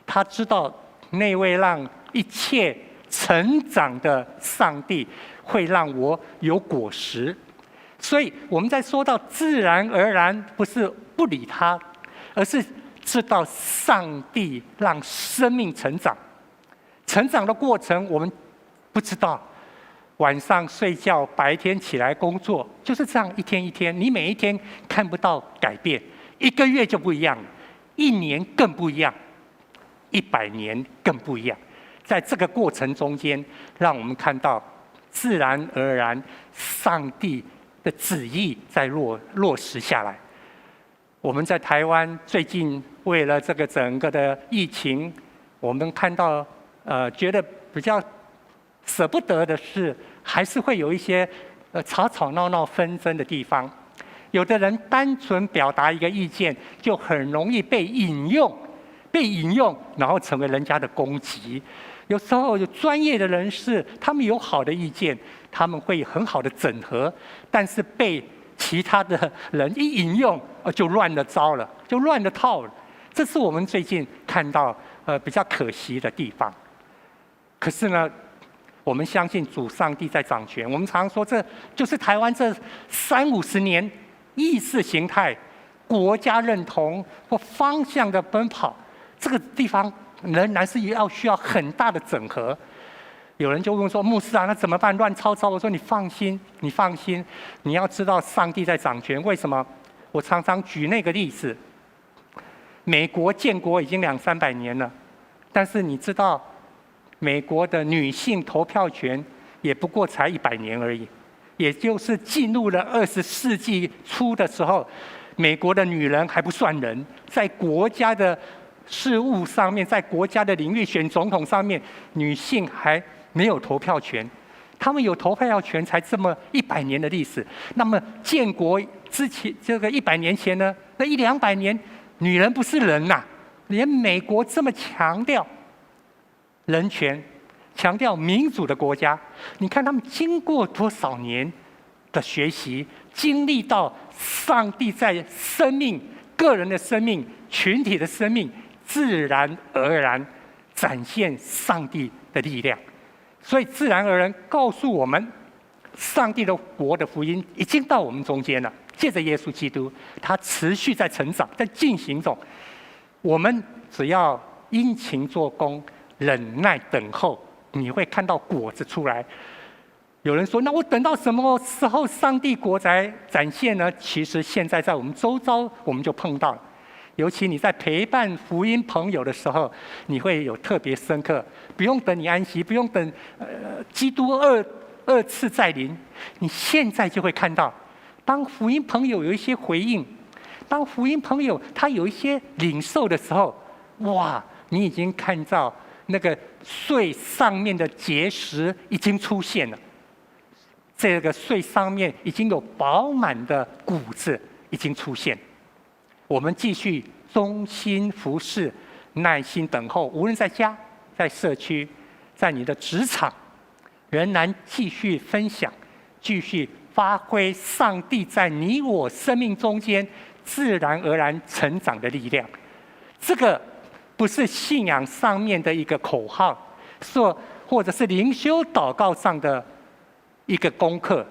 他知道那位让一切成长的上帝会让我有果实。所以我们在说到自然而然，不是不理他，而是知道上帝让生命成长。成长的过程我们不知道，晚上睡觉，白天起来工作，就是这样一天一天。你每一天看不到改变，1个月就不一样，1年更不一样，100年更不一样。在这个过程中间，让我们看到自然而然上帝的旨意在落实下来。我们在台湾最近为了这个整个的疫情，我们看到觉得比较舍不得的是，还是会有一些吵吵闹闹纷争的地方。有的人单纯表达一个意见，就很容易被引用，然后成为人家的攻击。有时候有专业的人士，他们有好的意见，他们会很好的整合，但是被其他的人一引用，就乱了招了，就乱了套了。这是我们最近看到比较可惜的地方。可是呢，我们相信主上帝在掌权。我们常说，这就是台湾这30-50年意识形态、国家认同或方向的奔跑，这个地方仍然是需要很大的整合。有人就问说：“牧师啊，那怎么办？乱糟糟。”我说：“你放心，你要知道上帝在掌权。为什么？我常常举那个例子，美国建国已经200-300年了，但是你知道，美国的女性投票权也不过才100年而已。也就是进入了20世纪初的时候，美国的女人还不算人，在国家的事务上面，在国家的领域选总统上面，女性还没有投票权。他们有投票权才这么100年的历史。那么建国之前，这个100年前呢，那100-200年，女人不是人呐，连美国这么强调人权、强调民主的国家，你看他们经过多少年的学习，经历到上帝在生命、个人的生命、群体的生命，自然而然展现上帝的力量。所以自然而然告诉我们，上帝的国的福音已经到我们中间了。借着耶稣基督，他持续在成长，在进行中。我们只要殷勤做工，忍耐等候，你会看到果子出来。有人说：“那我等到什么时候上帝国才展现呢？”其实现在在我们周遭，我们就碰到了。尤其你在陪伴福音朋友的时候，你会有特别深刻。不用等你安息，不用等基督二次再临，你现在就会看到，当福音朋友有一些回应，当福音朋友他有一些领受的时候，哇，你已经看到那个穗上面的结实已经出现了，这个穗上面已经有饱满的谷子已经出现。我们继续忠心服侍，耐心等候，无论在家、在社区、在你的职场，仍然继续分享，继续发挥上帝在你我生命中间自然而然成长的力量。这个不是信仰上面的一个口号，或者是灵修祷告上的一个功课，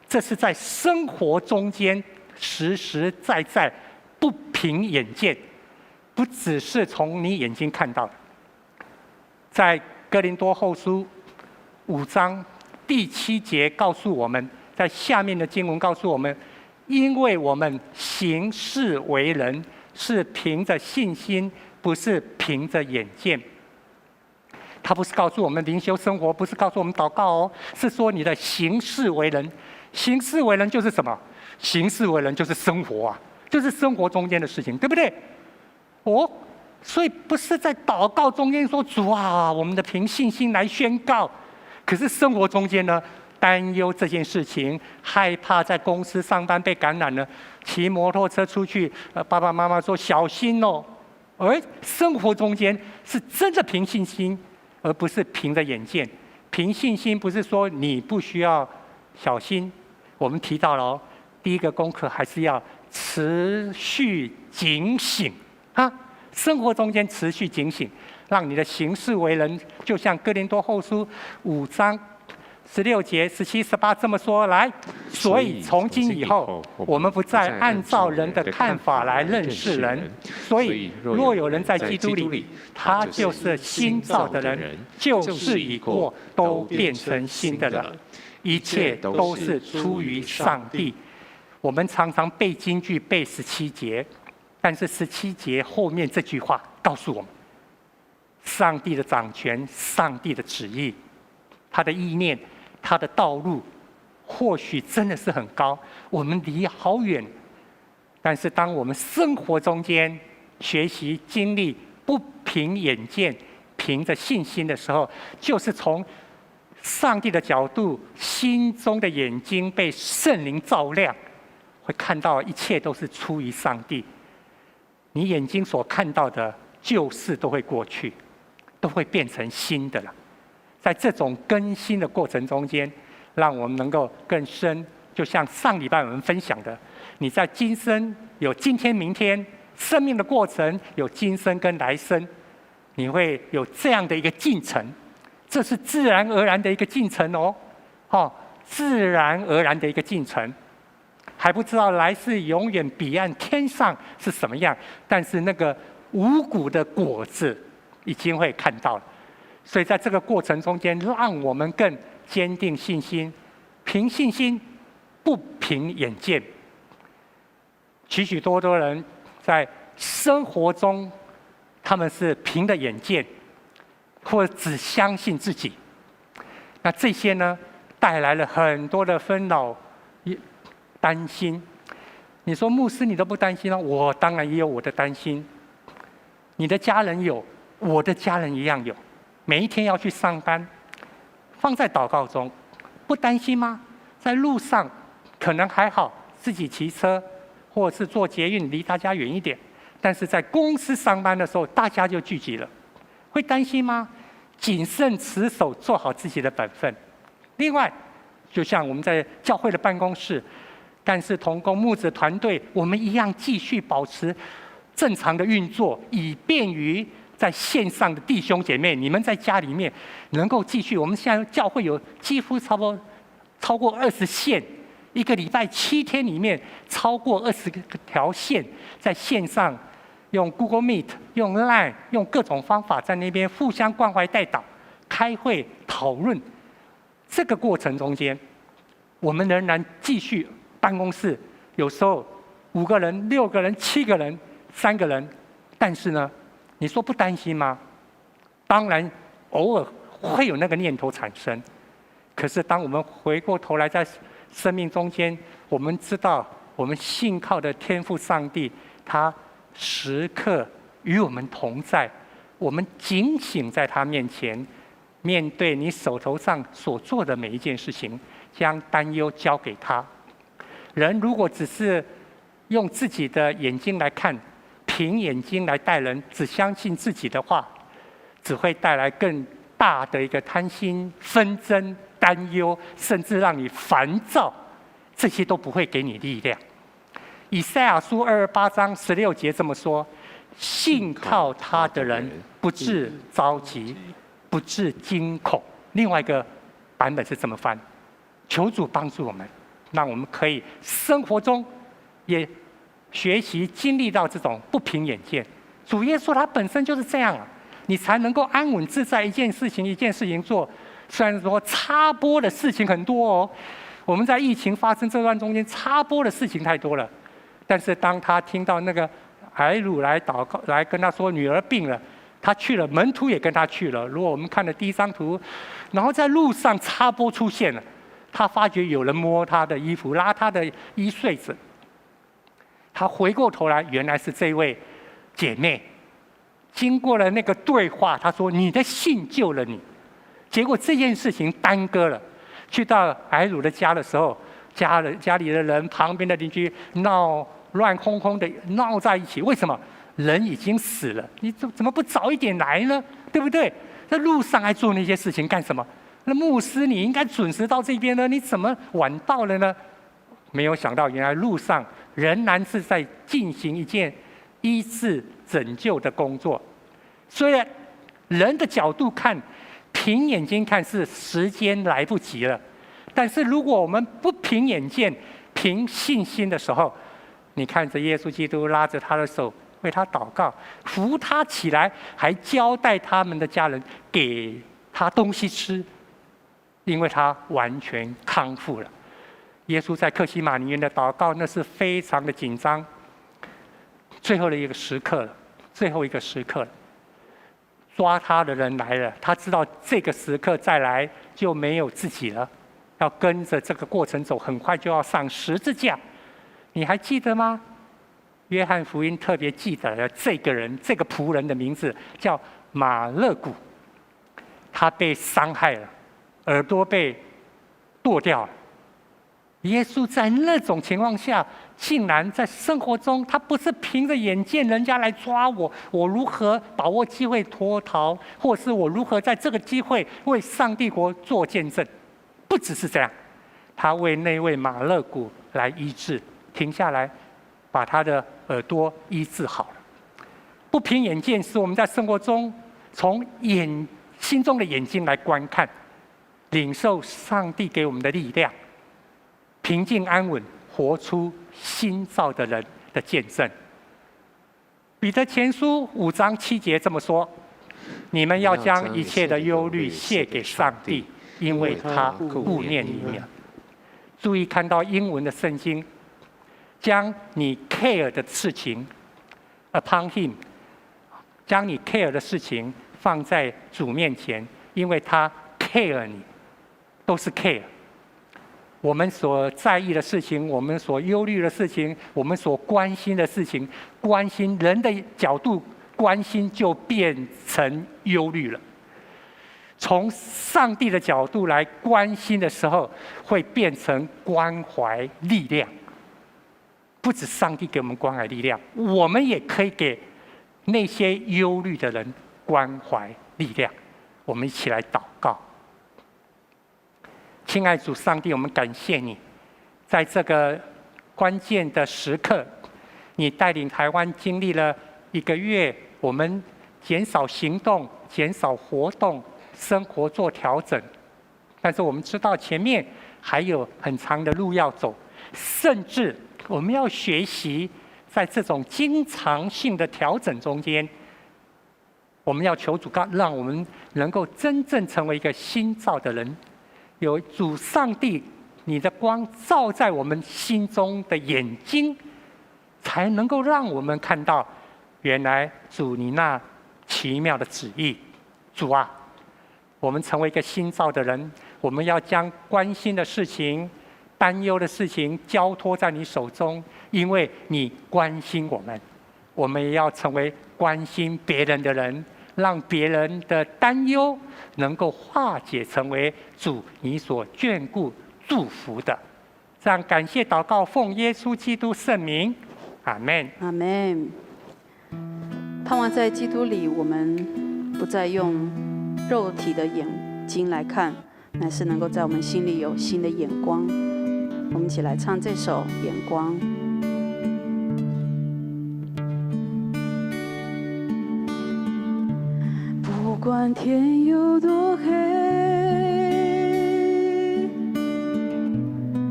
这是在生活中间实实在在，不凭眼见，不只是从你眼睛看到的。在哥林多后书5章第7节告诉我们，在下面的经文告诉我们，因为我们行事为人是凭着信心，不是凭着眼见。他不是告诉我们灵修生活，不是告诉我们祷告哦，是说你的行事为人。行事为人就是什么？行事为人就是生活啊，就是生活中间的事情，对不对？所以不是在祷告中间说主啊，我们的凭信心来宣告，可是生活中间呢，担忧这件事情，害怕在公司上班被感染了，骑摩托车出去，爸爸妈妈说小心哦。而生活中间是真的凭信心，而不是凭着眼见。凭信心不是说你不需要小心，我们提到了哦，第一个功课还是要持续警醒啊。生活中间持续警醒，让你的行事为人，就像哥林多后书5章16节、17、18这么说来。所以从今以后，我们不再按照人的看法来认识人。所以若有人在基督里，他就是新造的人，旧事已过，都变成新的了。一切都是出于上帝。我们常常背金句背17节。但是17节后面这句话告诉我们，上帝的掌权，上帝的旨意，他的意念，他的道路，或许真的是很高，我们离好远。但是当我们生活中间学习经历，不凭眼见，凭着信心的时候，就是从上帝的角度，心中的眼睛被圣灵照亮，会看到一切都是出于上帝。你眼睛所看到的旧事都会过去，都会变成新的了。在这种更新的过程中间，让我们能够更深，就像上礼拜我们分享的，你在今生有今天、明天，生命的过程有今生跟来生，你会有这样的一个进程，这是自然而然的一个进程哦，自然而然的一个进程。还不知道来世永远彼岸天上是什么样，但是那个五谷的果子已经会看到了。所以在这个过程中间，让我们更坚定信心，凭信心，不凭眼见。许许多多人在生活中，他们是凭着眼见，或者只相信自己。那这些呢，带来了很多的纷扰、担心。你说牧师，你都不担心吗？我当然也有我的担心。你的家人有，我的家人一样有。每一天要去上班，放在祷告中，不担心吗？在路上可能还好，自己骑车或者是坐捷运，离大家远一点。但是在公司上班的时候，大家就聚集了，会担心吗？谨慎持守，做好自己的本分。另外，就像我们在教会的办公室，干事同工、牧者团队，我们一样继续保持正常的运作，以便于在线上的弟兄姐妹，你们在家里面能够继续。我们现在教会有几乎超过20线，一个礼拜7天里面超过20条线在线上，用 Google Meet、用 Line、用各种方法在那边互相关怀带祷、开会讨论。这个过程中间，我们仍然继续办公室，有时候5个人、6个人、7个人、3个人，但是呢，你说不担心吗？当然，偶尔会有那个念头产生。可是当我们回过头来，在生命中间，我们知道我们信靠的天父上帝，他时刻与我们同在，我们警醒在他面前，面对你手头上所做的每一件事情，将担忧交给他。人如果只是用自己的眼睛来看，凭眼睛来待人，只相信自己的话，只会带来更大的一个贪心、纷争、担忧，甚至让你烦躁，这些都不会给你力量。以赛亚书28章16节这么说：信靠他的人不致着急，不致惊恐。另外一个版本是这么翻：求主帮助我们，让我们可以生活中也学习经历到这种不凭眼见。主耶稣他本身就是这样啊，你才能够安稳自在，一件事情一件事情做。虽然说插播的事情很多哦，我们在疫情发生这段中间插播的事情太多了，但是当他听到那个海鲁来祷告，来跟他说女儿病了，他去了，门徒也跟他去了。如果我们看的第一张图，然后在路上插播出现了，他发觉有人摸他的衣服，拉他的衣穗子。他回过头来，原来是这位姐妹。经过了那个对话，他说：“你的信救了你。”结果这件事情耽搁了。去到艾鲁的家的时候，家里的人、旁边的邻居闹乱哄哄的闹在一起。为什么？人已经死了，你怎么不早一点来呢？对不对？在路上还做那些事情干什么？那牧师你应该准时到这边呢，你怎么晚到了呢？没有想到，原来路上仍然是在进行一件医治拯救的工作。虽然人的角度看，凭眼睛看是时间来不及了，但是如果我们不凭眼见，凭信心的时候，你看着耶稣基督拉着他的手，为他祷告，扶他起来，还交代他们的家人给他东西吃，因为他完全康复了。耶稣在客西马尼园的祷告，那是非常的紧张。最后的一个时刻了，最后一个时刻了，抓他的人来了，他知道这个时刻再来就没有自己了，要跟着这个过程走，很快就要上十字架。你还记得吗？约翰福音特别记载了这个人，这个仆人的名字叫马勒古，他被伤害了，耳朵被剁掉了。耶稣在那种情况下，竟然在生活中，他不是凭着眼见人家来抓我，我如何把握机会脱逃，或是我如何在这个机会为上帝国做见证。不只是这样，他为那位马勒古来医治，停下来把他的耳朵医治好了。不凭眼见，是我们在生活中从心中的眼睛来观看，领受上帝给我们的力量，平静安稳，活出新造的人的见证。彼得前书5章7节这么说：你们要将一切的忧虑卸给上帝，因为他顾念你们。注意看到英文的圣经，将你 care 的事情 upon him， 将你 care 的事情放在主面前，因为他 care 你，都是 care。我们所在意的事情，我们所忧虑的事情，我们所关心的事情，关心人的角度，关心就变成忧虑了。从上帝的角度来关心的时候，会变成关怀力量。不止上帝给我们关怀力量，我们也可以给那些忧虑的人关怀力量。我们一起来祷告。亲爱主上帝，我们感谢你，在这个关键的时刻，你带领台湾经历了1个月，我们减少行动、减少活动，生活做调整。但是我们知道前面还有很长的路要走，甚至我们要学习在这种经常性的调整中间，我们要求主让我们能够真正成为一个新造的人。有主上帝你的光照在我们心中的眼睛，才能够让我们看到原来主你那奇妙的旨意。主啊，我们成为一个新造的人，我们要将关心的事情、担忧的事情交托在你手中，因为你关心我们。我们也要成为关心别人的人，让别人的担忧能够化解成为主你所眷顾祝福的。这样感谢祷告，奉耶稣基督圣名，阿们。阿们。盼望在基督里，我们不再用肉体的眼睛来看，乃是能够在我们心里有新的眼光。我们一起来唱这首《眼光》。不管天有多黑，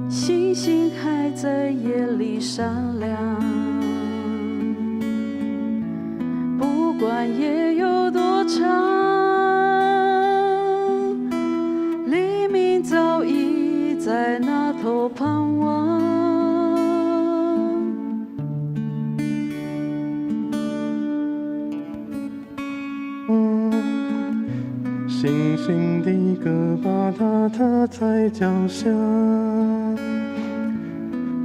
星星还在夜里闪亮。不管夜有多长，黎明早已在那头盼望。星星的歌把它踏在脚下，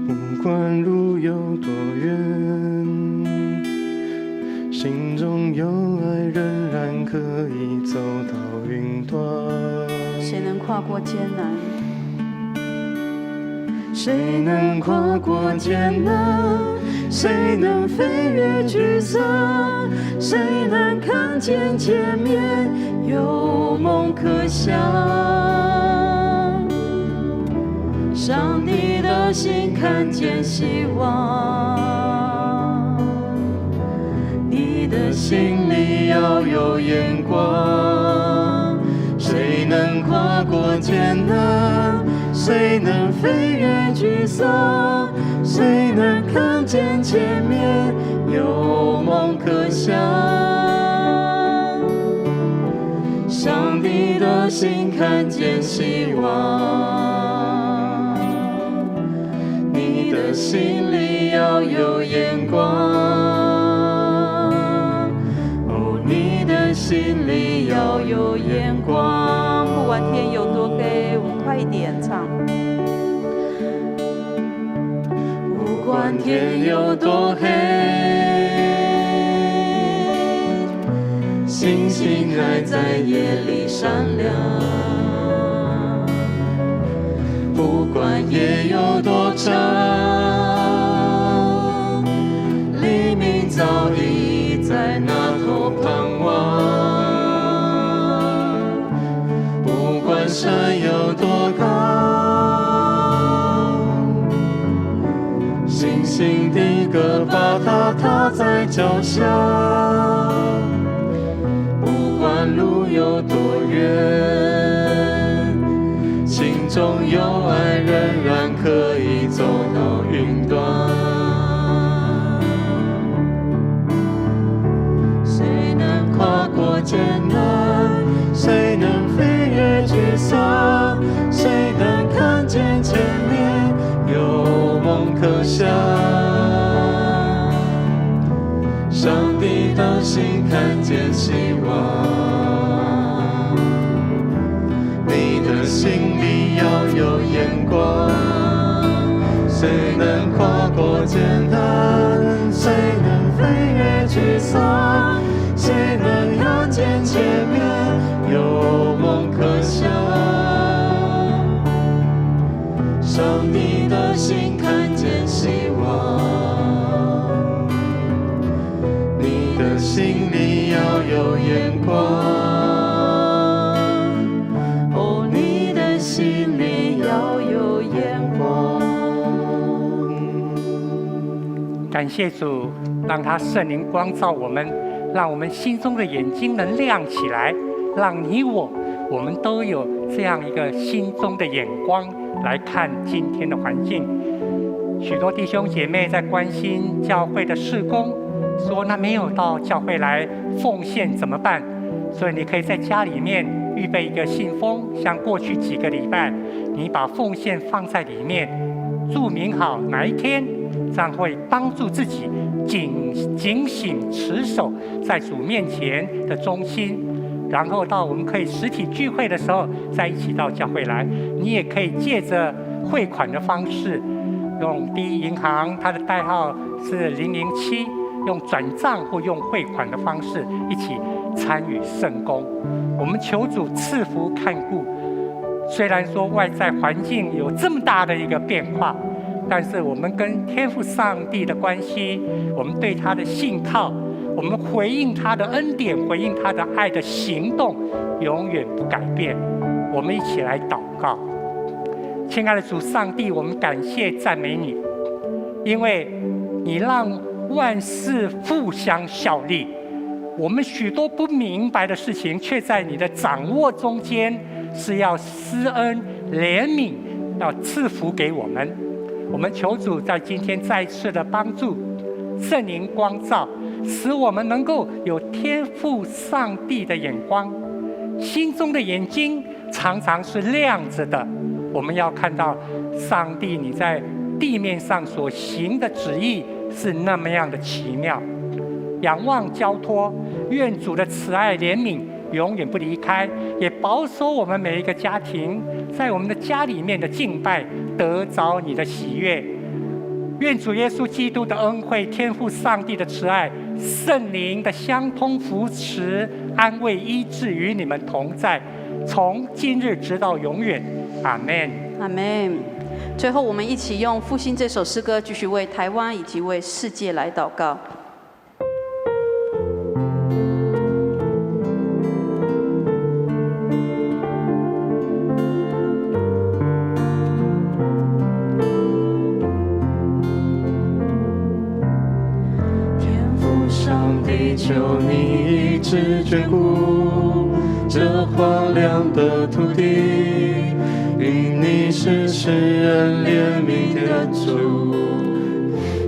不管路有多远，心中有爱仍然可以走到云端。谁能跨过艰难？谁能跨过艰难？谁能飞越沮丧？谁能看见前面有梦可想？上帝的心看见希望，你的心里要有眼光。谁能跨过艰难？谁能飞越沮丧？谁能看见前面有梦可想？上帝的心看见希望，你的心里要有眼光。哦，你的心里要有眼光。不管天有多黑，我们快一点唱。不管天有多黑，星星还在夜里闪亮。不管夜有多长，黎明早已在那头盼望。不管山有多高，星星的歌把它踏在脚下。不管路有多远，心中有爱仍然可以走到云端。谁能跨过艰难？谁能飞越沮丧？谁能看见前面有梦可想？上帝的心看见希望，你的心里要有眼光。谁能跨过艰难？谁能飞越沮丧？谁能看见前面有梦可想？上帝的心看见希望，你的心里要有眼光。哦，你的心里要有眼光。感谢主，让他圣灵光照我们，让我们心中的眼睛能亮起来，让你我们都有这样一个心中的眼光来看今天的环境。许多弟兄姐妹在关心教会的事工，说那没有到教会来奉献怎么办？所以你可以在家里面预备一个信封，像过去几个礼拜，你把奉献放在里面，注明好哪一天，这样会帮助自己警醒持守在主面前的忠心。然后到我们可以实体聚会的时候，再一起到教会来。你也可以借着汇款的方式，用第一银行，它的代号是007，用转账或用汇款的方式一起参与圣工。我们求主赐福看顾。虽然说外在环境有这么大的一个变化，但是我们跟天父上帝的关系，我们对他的信靠，我们回应他的恩典，回应他的爱的行动，永远不改变。我们一起来祷告。亲爱的主上帝，我们感谢赞美你，因为你让万事互相效力。我们许多不明白的事情，却在你的掌握中间，是要施恩怜悯，要赐福给我们。我们求主在今天再次的帮助，圣灵光照，使我们能够有天父上帝的眼光，心中的眼睛常常是亮着的。我们要看到上帝你在地面上所行的旨意是那么样的奇妙。仰望交托，愿主的慈爱怜悯永远不离开，也保守我们每一个家庭，在我们的家里面的敬拜得着你的喜悦。愿主耶稣基督的恩惠、天父上帝的慈爱、圣灵的相通扶持、安慰医治与你们同在，从今日直到永远。阿们。阿们。最后，我们一起用复兴这首诗歌，继续为台湾以及为世界来祷告。求你一直眷顾这荒凉的土地，因你是施恩怜悯的主，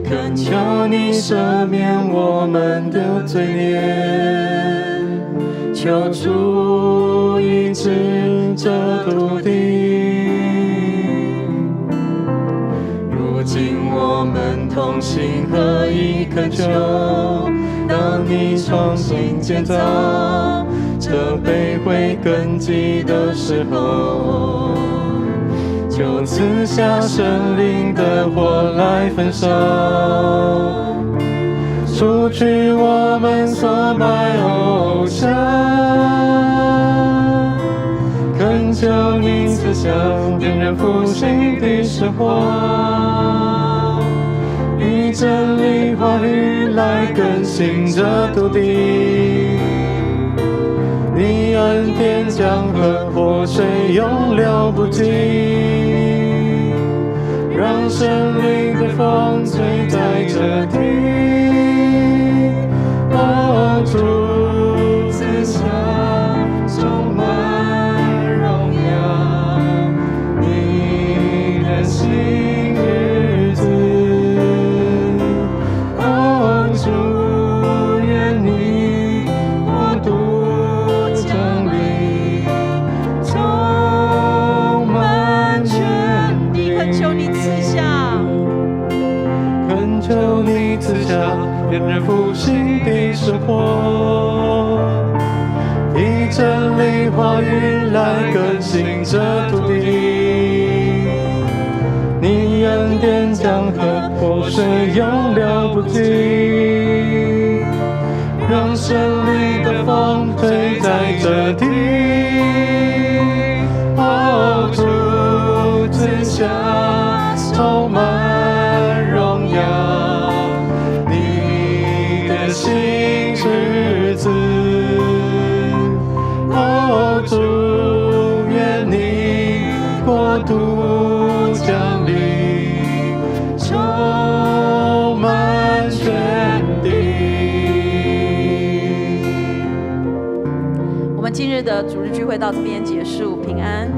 恳求你赦免我们的罪孽，求主医治这土地。如今我们同心合意恳求，当你重新建造这被毁根基的时候，就赐下圣灵的火来焚烧，除去我们所拜偶像，恳求你赐下点燃复兴的生活，以真理话语来更新这土地。你恩典江河活水永流不尽，让生命的风吹在这地。哦，主赐下充满荣耀你的新日子。哦，主愿你国度降临，充满全地。恳求你赐下，恳求你赐下点燃复兴的生活，以真理话语来更新这土地。你恩典江河活水永流不尽，让胜利的风吹在这地。哦，主赐下充满荣耀你的新日子。哦，主愿你国度降临，充满全地。我们今日的主日聚会到这边结束，平安。